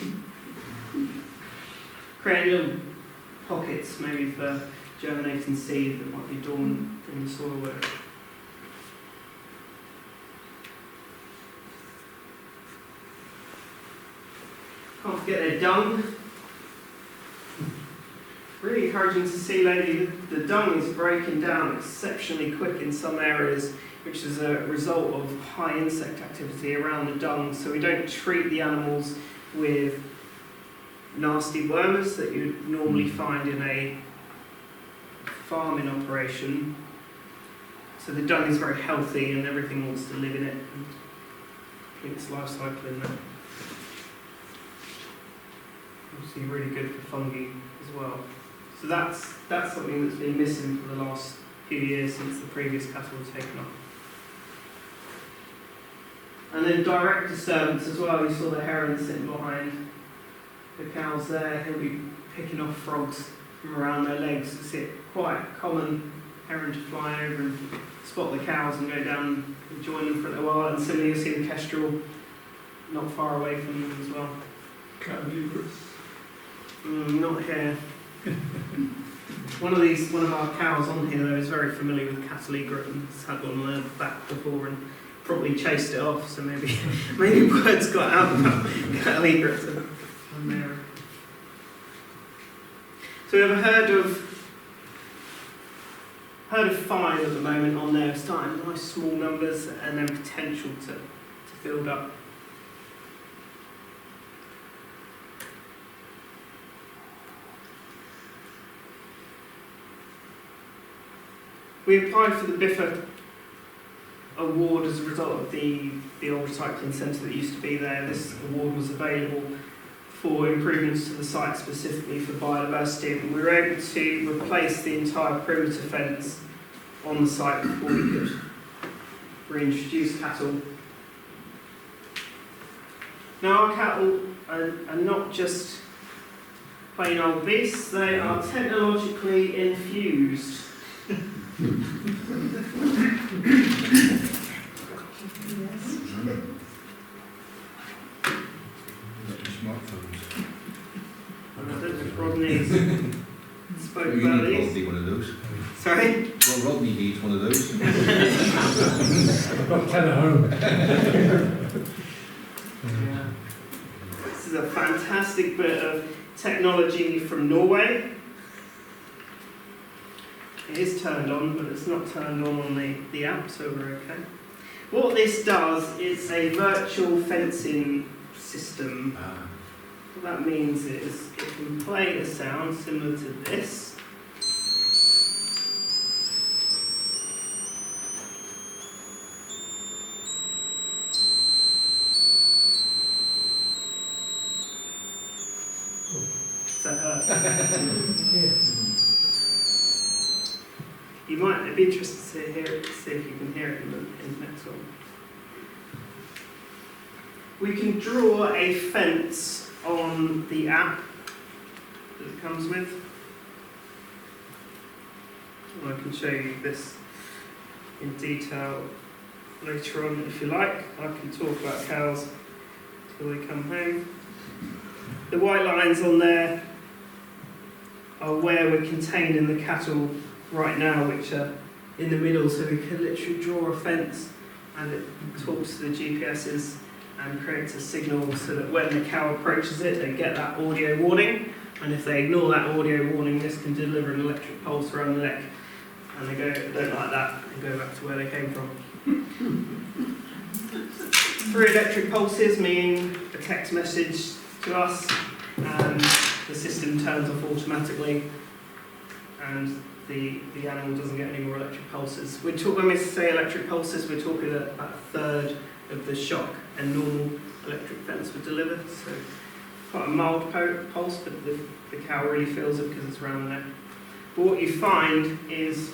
Create little pockets maybe for germinating seed that might be dormant in the soil work. Can't forget their dung. Really encouraging to see lately the dung is breaking down exceptionally quick in some areas, which is a result of high insect activity around the dung. So we don't treat the animals with nasty wormers that you'd normally find in a farming operation. So the dung is very healthy and everything wants to live in it and keep its life cycle in there. Obviously really good for fungi as well. So that's something that's been missing for the last few years since the previous cattle were taken off. And then direct disturbance as well. You saw the heron sitting behind the cows there. He'll be picking off frogs from around their legs. It's quite common heron to fly over and spot the cows and go down and join them for a little while. And similarly, you'll see the kestrel not far away from them as well. Not here. One of our cows on here though is very familiar with cattle egret and has had one on their back before and probably chased it off, so maybe words got out about cattle egret on there. So we've heard of 5 at the moment on there, starting nice small numbers and then potential to build up. We applied for the Biffa award as a result of the old recycling centre that used to be there. This award was available for improvements to the site specifically for biodiversity, and we were able to replace the entire perimeter fence on the site before we could reintroduce cattle. Now our cattle are not just plain old beasts, they are technologically infused. Smartphones. I don't think Rodney spoke You about need these. probably one of those. Sorry? Well, Rodney needs one of those. I've got 10 at home. Yeah. This is a fantastic bit of technology from Norway. It is turned on, but it's not turned on the app, so we're okay. What this does is a virtual fencing system. What that means is it can play a sound similar to this. You might, it'd be interesting to hear it, see if you can hear it in the next one. We can draw a fence on the app that it comes with. And I can show you this in detail later on if you like. I can talk about cows till they come home. The white lines on there are where we're containing the cattle right now, which are in the middle, so we can literally draw a fence and it talks to the GPSs and creates a signal so that when the cow approaches it, they get that audio warning, and if they ignore that audio warning, this can deliver an electric pulse around the neck, and they don't like that, and go back to where they came from. 3 electric pulses mean a text message to us, and the system turns off automatically, and the animal doesn't get any more electric pulses. When we say electric pulses, we're talking about a third of the shock a normal electric fence would deliver. So quite a mild pulse, but the cow really feels it because it's around the neck. But what you find is,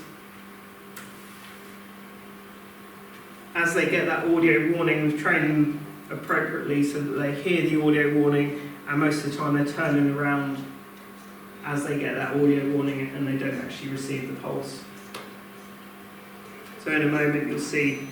as they get that audio warning, we've trained them appropriately so that they hear the audio warning, and most of the time they're turning around as they get that audio warning and they don't actually receive the pulse. So in a moment you'll see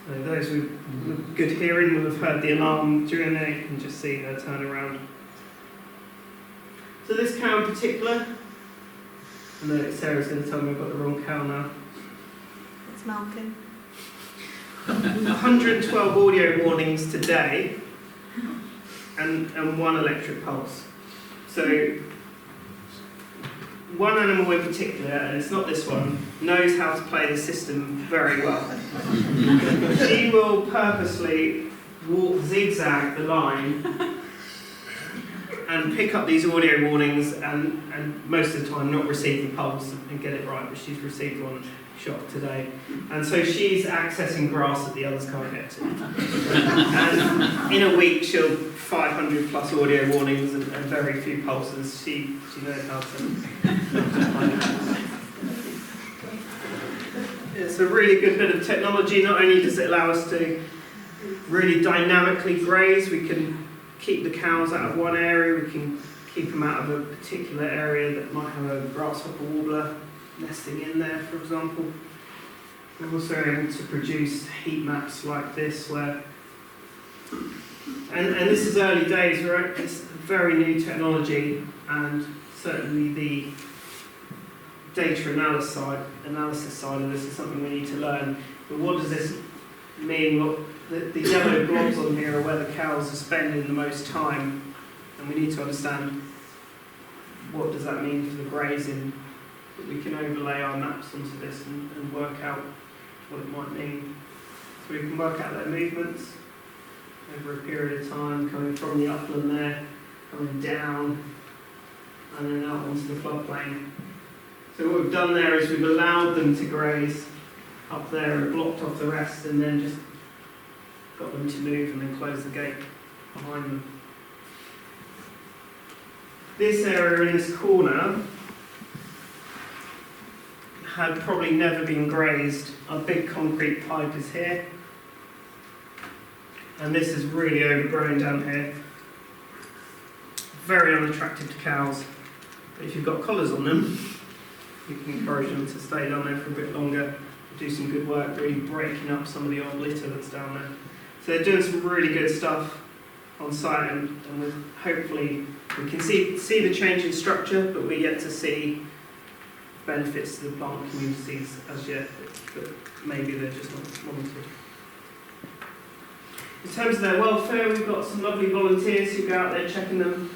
so those with good hearing will have heard the alarm during there. You can just see her turn around. So this cow in particular, I know that Sarah's going to tell me I've got the wrong cow now. It's Malcolm. 112 audio warnings today and 1 electric pulse. So one animal in particular, and it's not this one, knows how to play the system very well. She will purposely walk zigzag the line and pick up these audio warnings and most of the time not receive the pulse and get it right, but she's received one shot today. And so she's accessing grass that the others can't get to. And in a week she'll 500 plus audio warnings and very few pulses. She knows how to. It's a really good bit of technology. Not only does it allow us to really dynamically graze, we can keep the cows out of one area, we can keep them out of a particular area that might have a grasshopper warbler nesting in there, for example. We're also able to produce heat maps like this, where And this is early days, it's very new technology, and certainly the data analysis side of this is something we need to learn. But what does this mean? Well, the yellow blobs on here are where the cows are spending the most time, and we need to understand what does that mean for the grazing, that we can overlay our maps onto this and work out what it might mean. So we can work out their movements over a period of time, coming from the upland there, coming down, and then out onto the floodplain. So what we've done there is we've allowed them to graze up there and blocked off the rest, and then just got them to move and then close the gate behind them. This area in this corner had probably never been grazed. Our big concrete pipe is here, and this is really overgrown down here. Very unattractive to cows. But if you've got collars on them, you can encourage them to stay down there for a bit longer, do some good work, really breaking up some of the old litter that's down there. So they're doing some really good stuff on site, and hopefully we can see the change in structure, but we're yet to see benefits to the plant communities as yet, but maybe they're just not monitored. In terms of their welfare, we've got some lovely volunteers who go out there checking them.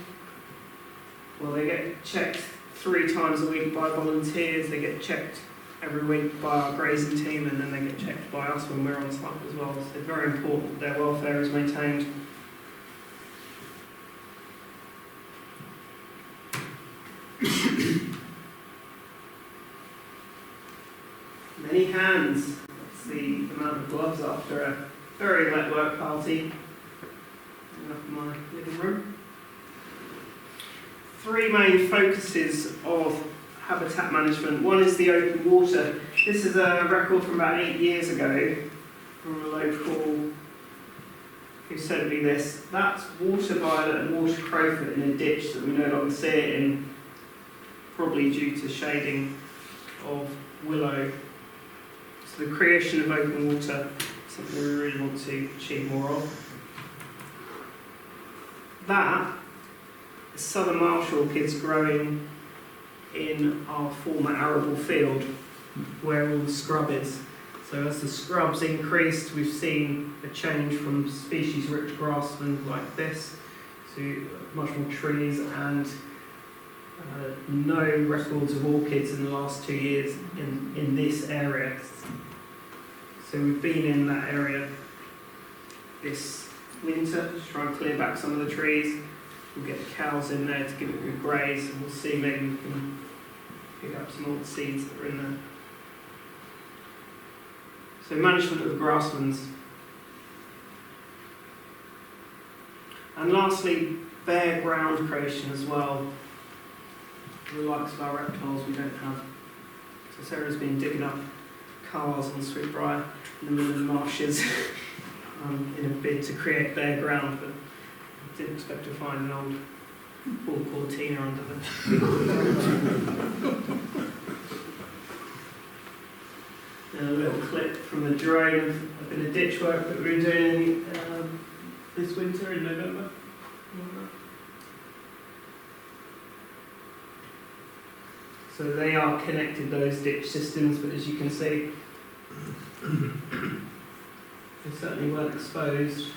Well, they get checked 3 times a week by volunteers, they get checked every week by our grazing team, and then they get checked by us when we're on site as well. So it's very important that their welfare is maintained. Many hands. That's the amount of gloves after a very wet work party. Up in my living room. 3 main focuses of habitat management. One is the open water. This is a record from about 8 years ago from a local who sent me this. That's water violet and water crowfoot in a ditch that we no longer see it in, probably due to shading of willow. So the creation of open water is something we really want to achieve more of. That is southern marsh orchids growing in our former arable field where all the scrub is. So as the scrubs increased, we've seen a change from species-rich grassland like this to much more trees, and no records of orchids in the last 2 years in this area. So we've been in that area this winter to try and clear back some of the trees. We'll get the cows in there to give it a good graze, and we'll see maybe we can pick up some old seeds that are in there. So management of the grasslands. And lastly, bare ground creation as well. The likes of our reptiles we don't have. So Sarah's been digging up cars on Sweet Briar in the middle of the marshes in a bid to create bare ground, but I didn't expect to find an old Paul Cortina under them. And a little clip from the drone of a bit of ditch work that we were doing this winter in November. So they are connected, those ditch systems, but as you can see, they certainly weren't exposed.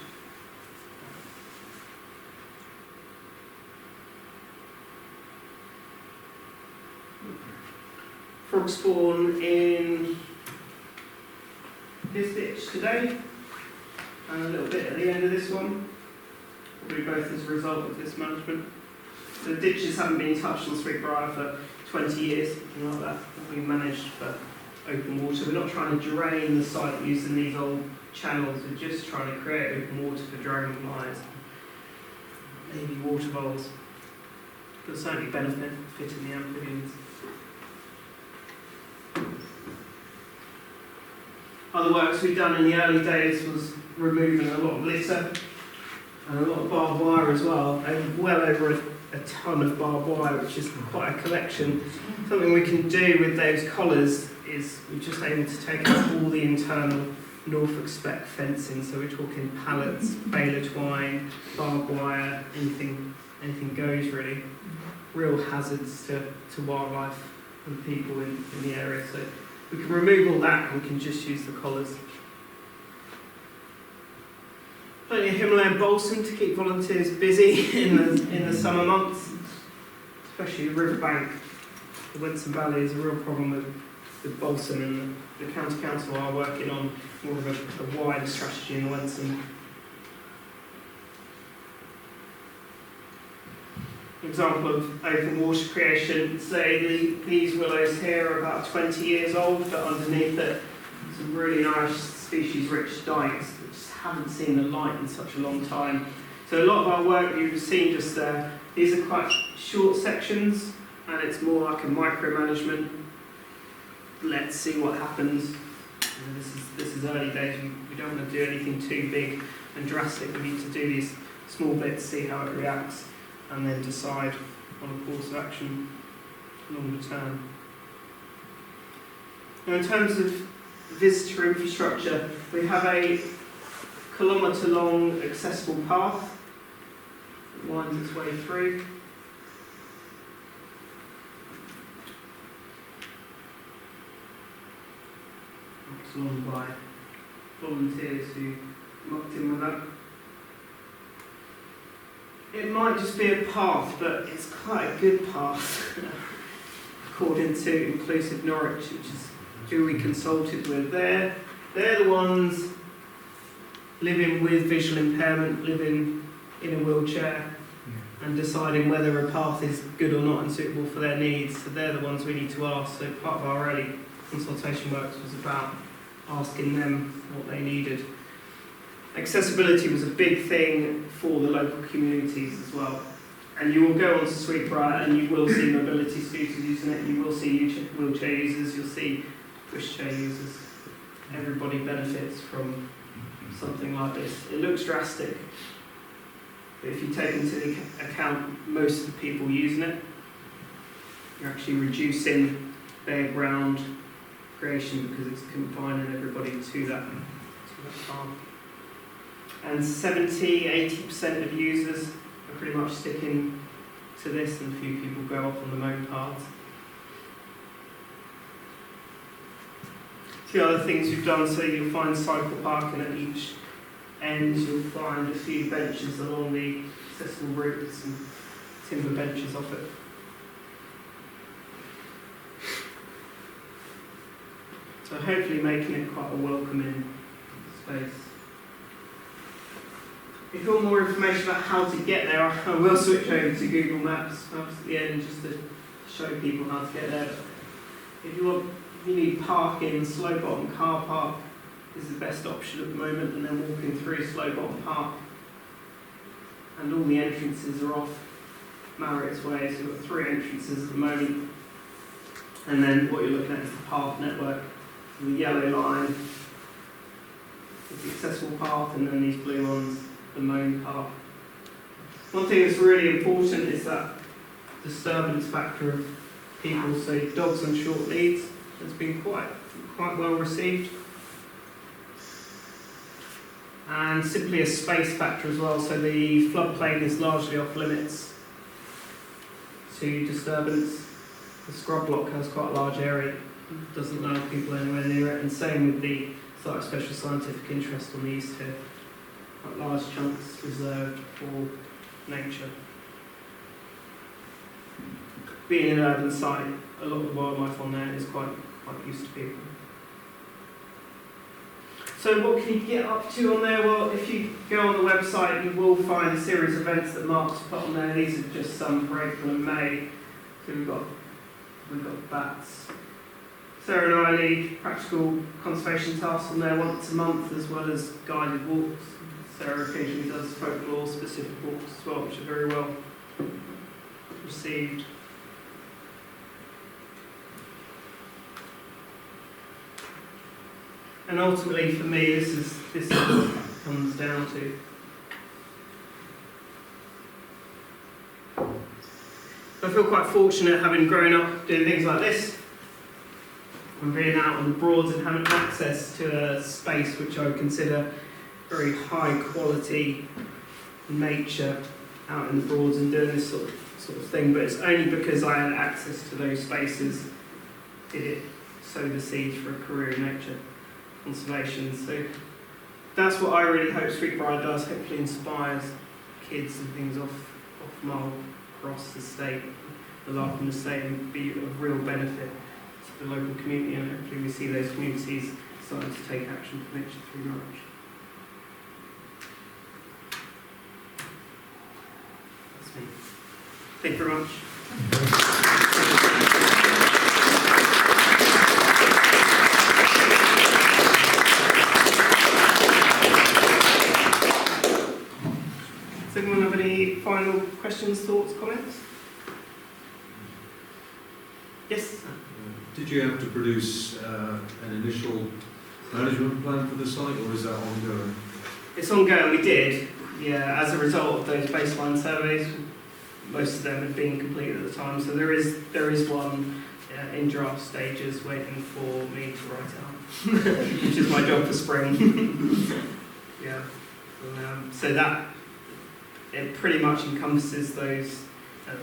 Frog spawn in this ditch today, and a little bit at the end of this one, probably both as a result of this management. The ditches haven't been touched on Sweet Briar for 20 years, something like that. We managed for open water. We're not trying to drain the site using these old channels, we're just trying to create open water for dragonflies, maybe water voles. But certainly benefiting the amphibians. Other works we've done in the early days was removing a lot of litter and a lot of barbed wire as well, and well over a ton of barbed wire, which is quite a collection. Something we can do with those collars is we're just able to take out all the internal Norfolk spec fencing, so we're talking pallets, baler twine, barbed wire, anything goes really. Real hazards to wildlife and people in the area. So we can remove all that and we can just use the collars. Plenty of Himalayan balsam to keep volunteers busy in the summer months, especially the riverbank. The Winston Valley is a real problem with balsam, and the County Council are working on more of a wider strategy in the Winston. Example of open water creation, say these willows here are about 20 years old, but underneath it some really nice species-rich dikes that just haven't seen the light in such a long time. So a lot of our work you've seen just there, these are quite short sections, and it's more like a micromanagement. Let's see what happens. You know, this is early days. We don't want to do anything too big and drastic. We need to do these small bits, see how it reacts, and then decide on a course of action longer term. Now, in terms of visitor infrastructure, we have a kilometre-long accessible path that winds its way through. It's along by volunteers who mucked in with that. It might just be a path, but it's quite a good path, according to Inclusive Norwich, which is who we consulted with. They're the ones living with visual impairment, living in a wheelchair, and deciding whether a path is good or not and suitable for their needs. So they're the ones we need to ask. So part of our early consultation works was about asking them what they needed. Accessibility was a big thing for the local communities as well. And you will go onto Sweet Briar and you will see mobility scooters using it, you will see wheelchair users, you'll see pushchair users. Everybody benefits from something like this. It looks drastic, but if you take into account most of the people using it, you're actually reducing bare ground creation because it's confining everybody to that path. And 70-80% of users are pretty much sticking to this, and a few people go off on the mown paths. The other things we've done, so you'll find cycle parking at each end, you'll find a few benches along the accessible route with some timber benches off it. So hopefully making it quite a welcoming space. If you want more information about how to get there, I will switch over to Google Maps at the end just to show people how to get there. But if you need parking, Slow Bottom car park is the best option at the moment, and then walking through Slow Bottom Park. And all the entrances are off Marriott's Way, so you've got 3 entrances at the moment. And then what you're looking at is the path network. So the yellow line is the accessible path, and then these blue ones, the mown path. One thing that's really important is that disturbance factor of people, so dogs on short leads has been quite well received. And simply a space factor as well, so the floodplain is largely off limits to disturbance. The scrub block has quite a large area, doesn't allow people anywhere near it, and same with the site of special scientific interest on the east here. Quite large chunks reserved for nature. Being an urban site, a lot of wildlife on there is quite used to people. So what can you get up to on there? Well, if you go on the website, you will find a series of events that Mark's put on there. These are just some for April and May. So we've got bats. Sarah and I lead practical conservation tasks on there once a month, as well as guided walks. Sarah occasionally does folklore specific walks as well, which are very well received. And ultimately for me, this is what it comes down to. I feel quite fortunate having grown up doing things like this. and being out on the Broads and having access to a space which I would consider very high quality nature out in the Broads and doing this sort of thing, but it's only because I had access to those spaces did it sow the seeds for a career in nature conservation. So that's what I really hope Sweet Briar does, hopefully inspires kids and things off Mull across the state, the Larkham estate, and be of real benefit to the local community, and hopefully we see those communities starting to take action for nature through March. That's me. Thank you very much. Does anyone have any final questions, thoughts, comments? Yes? Did you have to produce an initial management plan for the site, or is that ongoing? It's ongoing, we did. Yeah, as a result of those baseline surveys, most of them had been completed at the time, so there is one in draft stages waiting for me to write out, which is my job for spring. Yeah. So that it pretty much encompasses those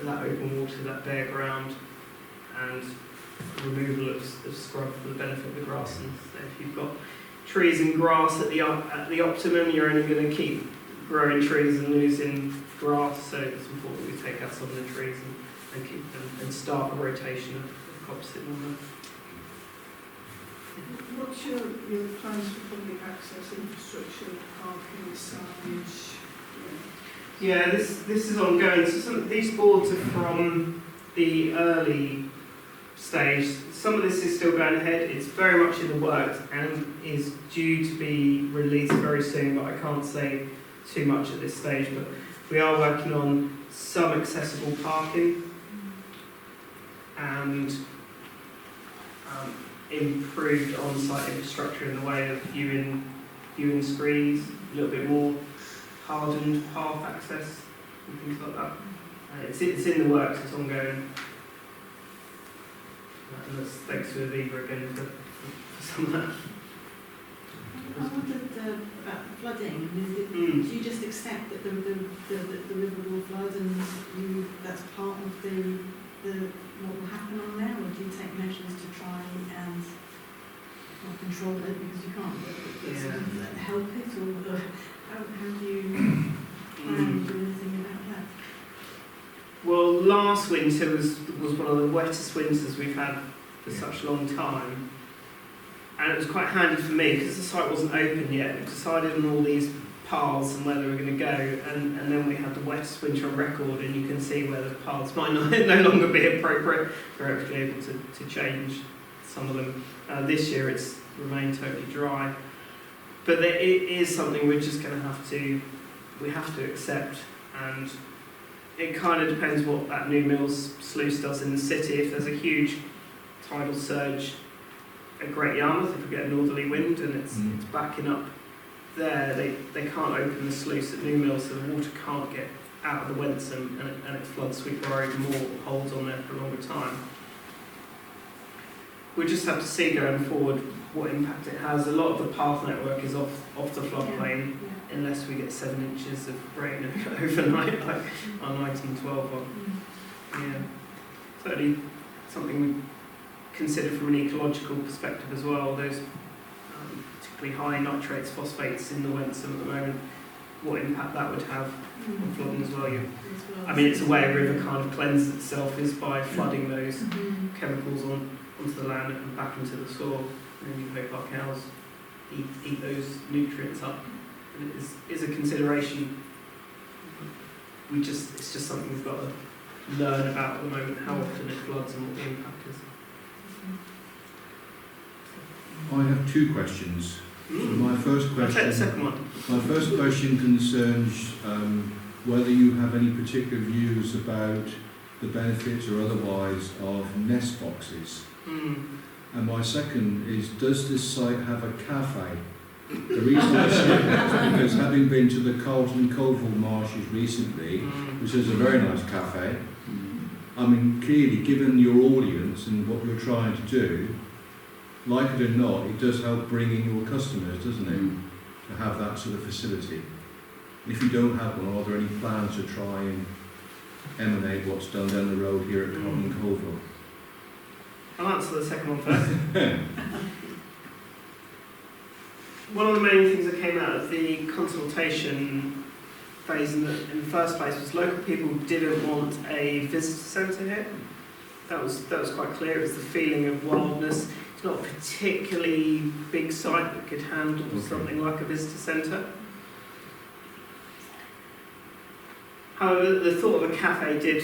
that open water, that bare ground, and removal of scrub for the benefit of the grasslands. So if you've got trees and grass at the optimum, you're only going to keep growing trees and losing grass. So it's important we take out some of the trees and keep them and start a rotation of copse in them. What's your plans for public access, infrastructure, parking, signage? Yeah, this is ongoing. So these boards are from the early stage. Some of this is still going ahead. It's very much in the works and is due to be released very soon, but I can't say too much at this stage. But we are working on some accessible parking and improved on-site infrastructure in the way of viewing screens, a little bit more hardened path access and things like that. It's in the works, it's ongoing. And that's thanks to Aviva again for some of that. I wondered about flooding. Do you just accept that the river will flood and that's part of what will happen on there, or do you take measures to try and control it because you can't help it, or how do you plan to do anything about that? Well, last winter was one of the wettest winters we've had for such a long time, and it was quite handy for me because the site wasn't open yet. We decided on all these paths and where they were going to go, and then we had the wettest winter on record, and you can see where the paths might no longer be appropriate. We're actually able to change some of them. This year it's remained totally dry, but it is something we're just going to have to accept, and it kind of depends what that New Mills sluice does in the city. If there's a huge tidal surge at Great Yarmouth, if we get a northerly wind and it's backing up there, they can't open the sluice at New Mills, so the water can't get out of the Wentham, and it floods Sweet Briar even more, holds on there for a longer time. We just have to see going forward what impact it has. A lot of the path network is off the floodplain, unless we get 7 inches of rain overnight, like our 1912 one. Yeah, certainly something we consider from an ecological perspective as well. Those particularly high nitrates, phosphates in the Wentham at the moment, what impact that would have on flooding as well. I mean, it's a way a river kind of cleanses itself is by flooding those chemicals onto the land and back into the soil. And you hope our cows eat those nutrients up. And it is a consideration. It's just something we've got to learn about at the moment, how often it floods and what the impact is. I have 2 questions. So my first question. I'll take the second one. My first question concerns whether you have any particular views about the benefits or otherwise of nest boxes. And my second is, does this site have a cafe? The reason I say that is because having been to the Carlton Colville Marshes recently, which is a very nice cafe, I mean, clearly, given your audience and what you're trying to do, like it or not, it does help bring in your customers, doesn't it? To have that sort of facility. If you don't have one, are there any plans to try and emanate what's done down the road here at Cotton Colville? I'll answer the second one first. One of the main things that came out of the consultation phase in the first place was local people didn't want a visitor centre here. That was quite clear. It was the feeling of wildness. It's not a particularly big site that could handle something like a visitor centre. However, the thought of a cafe did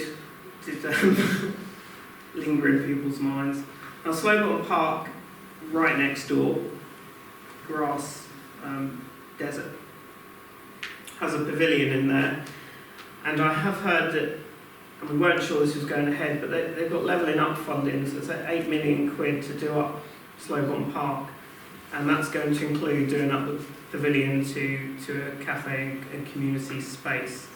linger in people's minds. Now, Slowbottom Park, right next door, grass, desert, has a pavilion in there, and I have heard that, and we weren't sure this was going ahead, but they've got levelling up funding, so it's like £8 million to do up Slowbottom Park, and that's going to include doing up the pavilion to a cafe and community space.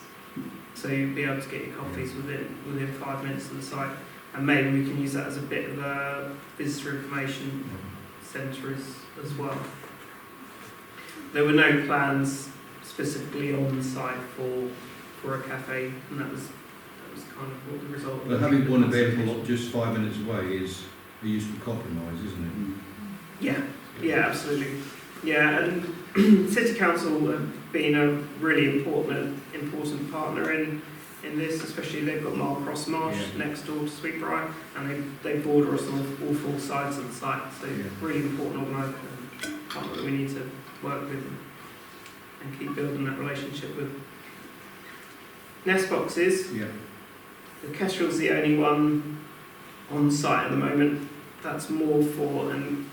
So you'll be able to get your coffees within 5 minutes of the site, and maybe we can use that as a bit of a visitor information centre as well. There were no plans specifically on the site for a cafe, and that was kind of what the result. But having one available just 5 minutes away is a useful compromise, isn't it? Yeah, absolutely. Yeah, and City Council have been a really important partner in this, especially they've got Marlcross Marsh next door to Sweet Briar, and they border us on all 4 sides of the site, so really important partner that we need to work with and keep building that relationship with. Nest boxes. Yeah. The Kestrel's the only one on site at the moment. That's more for an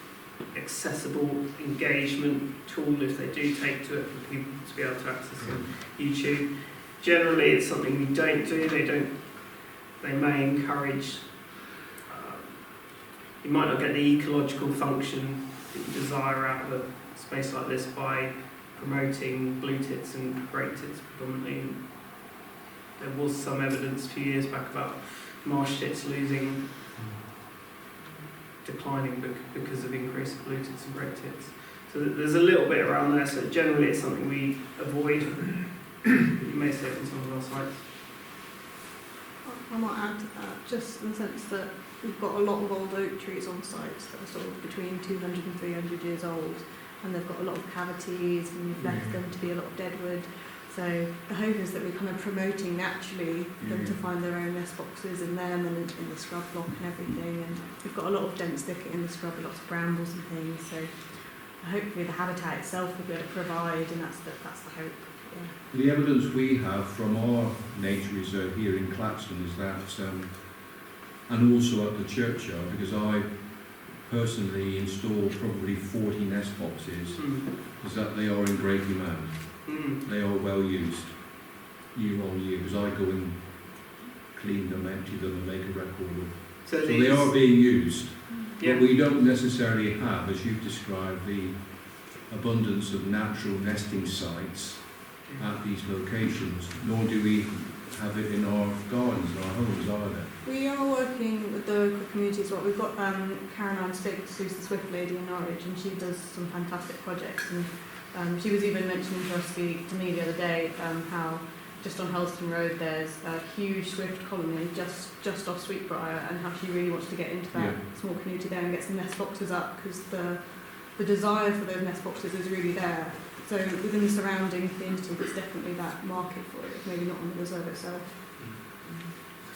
accessible engagement tool if they do take to it for people to be able to access on YouTube. Generally, it's something we don't do. They may encourage. You might not get the ecological function that you desire out of a space like this by promoting blue tits and great tits predominantly. There was some evidence a few years back about marsh tits declining because of increased blue tits and great tits. So there's a little bit around there, so generally it's something we avoid. You may see it on some of our sites. I might add to that, just in the sense that we've got a lot of old oak trees on sites that are sort of between 200 and 300 years old, and they've got a lot of cavities, and we've left them to be a lot of deadwood. So the hope is that we're kind of promoting naturally them to find their own nest boxes in them and in the scrub block and everything. And we've got a lot of dense thicket in the scrub, lots of brambles and things. So hopefully the habitat itself will be able to provide, and that's the hope. Yeah. The evidence we have from our nature reserve here in Claxton is that, and also at the churchyard, because I personally installed probably 40 nest boxes, is that they are in great demand. They are well used year on year, because I go and clean them, empty them and make a record of. So they are being used, but we don't necessarily have, as you've described, the abundance of natural nesting sites at these locations, nor do we have it in our gardens and our homes either. We are working with the local community as well. We've got Caroline Stiggs, who's the Swift lady in Norwich, and she does some fantastic projects. And she was even mentioning to me the other day how just on Helston Road there's a huge swift colony just off Sweet Briar, and how she really wants to get into that small community there and get some nest boxes up, because the desire for those nest boxes is really there. So within the surrounding community, there's definitely that market for it, maybe not on the reserve itself.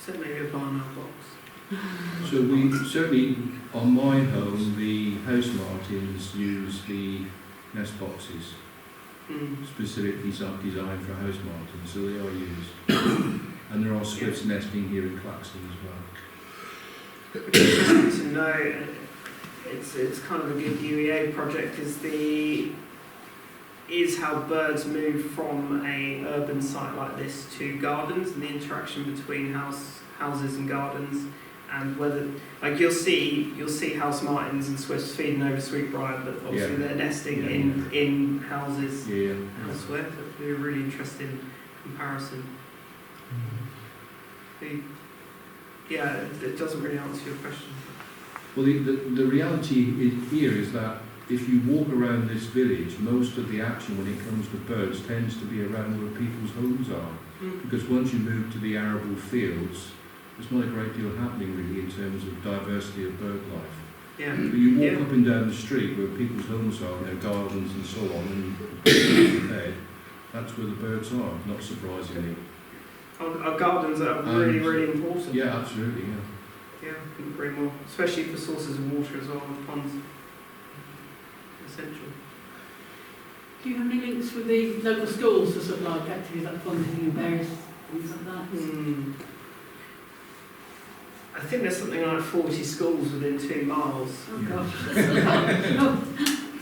So maybe a barn box. So we certainly, on my home, the house martins use the nest boxes, specifically designed for house martins, so they are used. And there are swifts nesting here in Claxton as well. To know, it's kind of a good UEA project, is how birds move from a urban site like this to gardens, and the interaction between houses and gardens, and whether, like you'll see house martins and swifts feeding over Sweet Briar, but obviously they're nesting in houses elsewhere. So it'll be a really interesting comparison. It doesn't really answer your question. Well, the reality here is that if you walk around this village, most of the action when it comes to birds tends to be around where people's homes are. Because once you move to the arable fields, there's not a great deal happening really in terms of diversity of bird life. Yeah. But you walk up and down the street where people's homes are, gardens and so on, and bed, that's where the birds are, not surprisingly. Our gardens are really, really important. Yeah, absolutely, yeah. Yeah, I couldn't agree more. Especially for sources of water as well, with ponds. Essential. Do you have any links with the local schools for sort of like activities like pond digging and various things like that? I think there's something like 40 schools within 2 miles. Oh gosh.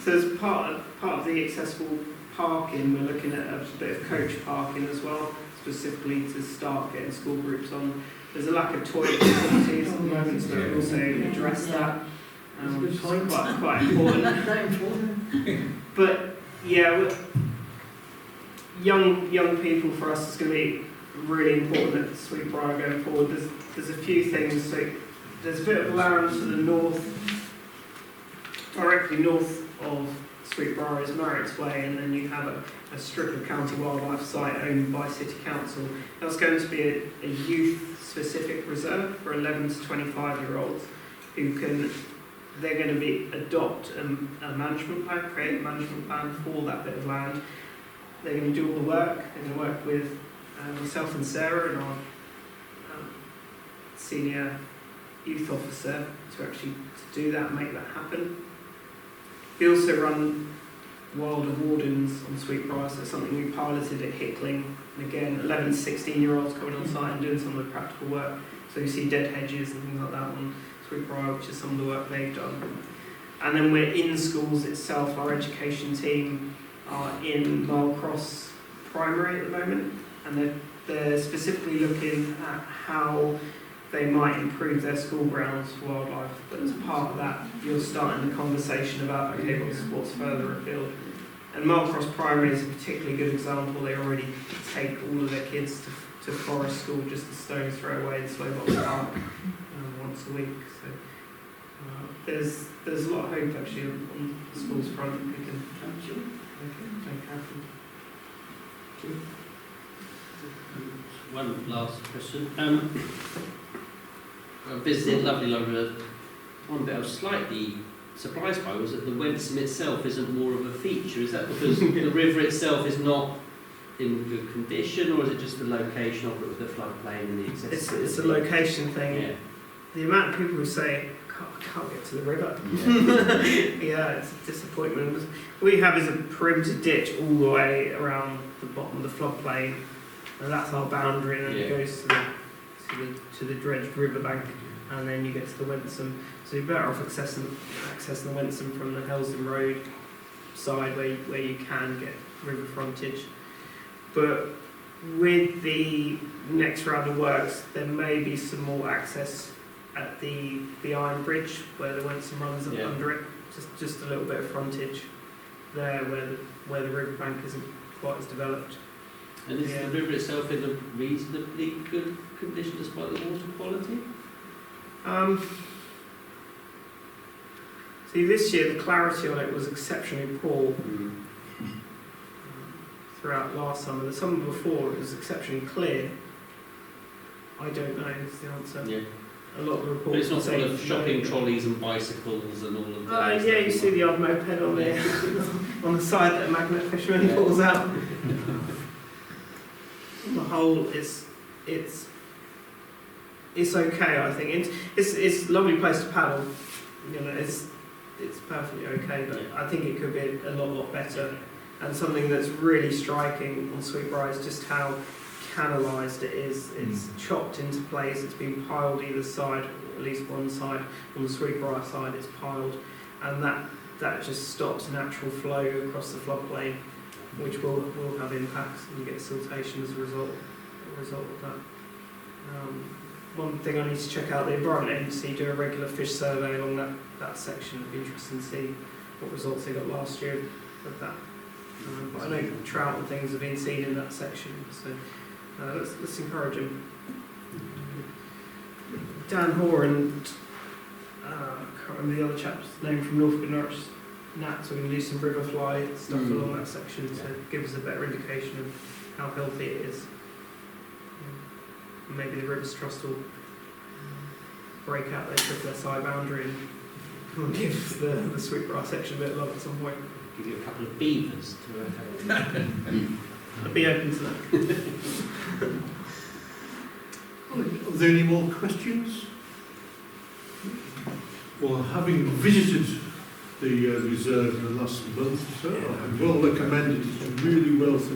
So as part of the accessible parking, we're looking at a bit of coach parking as well, specifically to start getting school groups on. There's a lack of toilet facilities at the moment, so we also address that. Which is quite important. Very important. But yeah, young people for us is going to be really important at Sweet Briar going forward. There's a few things. So there's a bit of land to the north, directly north of Sweet Briar is Marriotts Way, and then you have a strip of county wildlife site owned by City Council. That's going to be a youth-specific reserve for 11 to 25-year-olds who can. They're going to adopt a management plan, create a management plan for that bit of land. They're going to do all the work. They're going to work with myself and Sarah and our senior youth officer to do that and make that happen. We also run Wardens on Sweet Briar, so it's something we piloted at Hickling. And again, 11 to 16-year-olds coming on site and doing some of the practical work. So you see dead hedges and things like that on Sweet Briar, which is some of the work they've done. And then we're in schools itself. Our education team are in Malcross Primary at the moment, and they're specifically looking at how they might improve their school grounds for wildlife. But as part of that, you're starting the conversation about, okay, what's further afield. And Malcross Primary is a particularly good example. They already take all of their kids to forest school just a stone's throw away in Slowbox Park once a week. So there's a lot of hope actually on the schools front that we can make happen. One last question. I visited lovely London. One bit I was slightly surprised by was that the Wentham itself isn't more of a feature. Is that because the river itself is not in good condition, or is it just the location of it with the floodplain and the accessibility? It's a location thing. Yeah. The amount of people who say, I can't get to the river. Yeah, it's a disappointment. What we have is a perimeter ditch all the way around the bottom of the floodplain, and that's our boundary, and then it goes to the dredged riverbank, and then you get to the Wentham. So you're better off accessing the Wentham from the Helsden Road side where you can get river frontage. But with the next round of works, there may be some more access at the Iron Bridge where the Wentham runs under it. Just a little bit of frontage there where the riverbank isn't quite as developed. And is the river itself in a reasonably good condition despite the water quality? See, this year the clarity on it was exceptionally poor. Throughout last summer. The summer before it was exceptionally clear. I don't know is the answer. Yeah. A lot of the reports. But it's not say full of shopping trolleys and bicycles and all of that. Yeah, you see the odd moped on there on the side that a magnet fisherman pulls out. On the whole, it's okay. I think it's a lovely place to paddle. You know, it's perfectly okay, but I think it could be a lot better. And something that's really striking on Sweet Briar is just how canalised it is. It's chopped into place, it's been piled either side, or at least one side. On the Sweet Briar side it's piled, and that just stops natural flow across the floodplain, which will have impacts, and you get siltation as a result of that. One thing I need to check out, the Environment Agency do a regular fish survey along that section. It'd be interesting to see what results they got last year of that. But I know trout and things have been seen in that section, so let's encourage them. Dan Horan can't remember the other chap's name from Norfolk Norwich, Nat, so we're going to do some river fly stuff along that section to give us a better indication of how healthy it is. Maybe the Rivers Trust will break out their triple SI boundary and give the Sweet Briar section a bit of love at some point. Give you a couple of beavers to I'd be open to that. Are there any more questions? Well, having visited the reserve in the last month or so, I well recommend it. It's really worth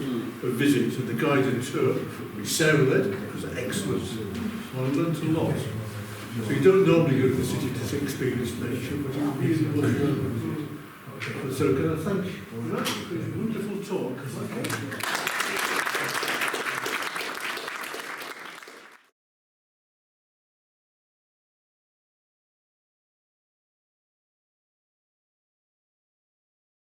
a visit, and the guided tour, which Sarah led, was excellent. So I learnt a lot. So you don't normally go to the city to experience nature, but it really was worth a visit. So can I thank you for that? It was a wonderful talk.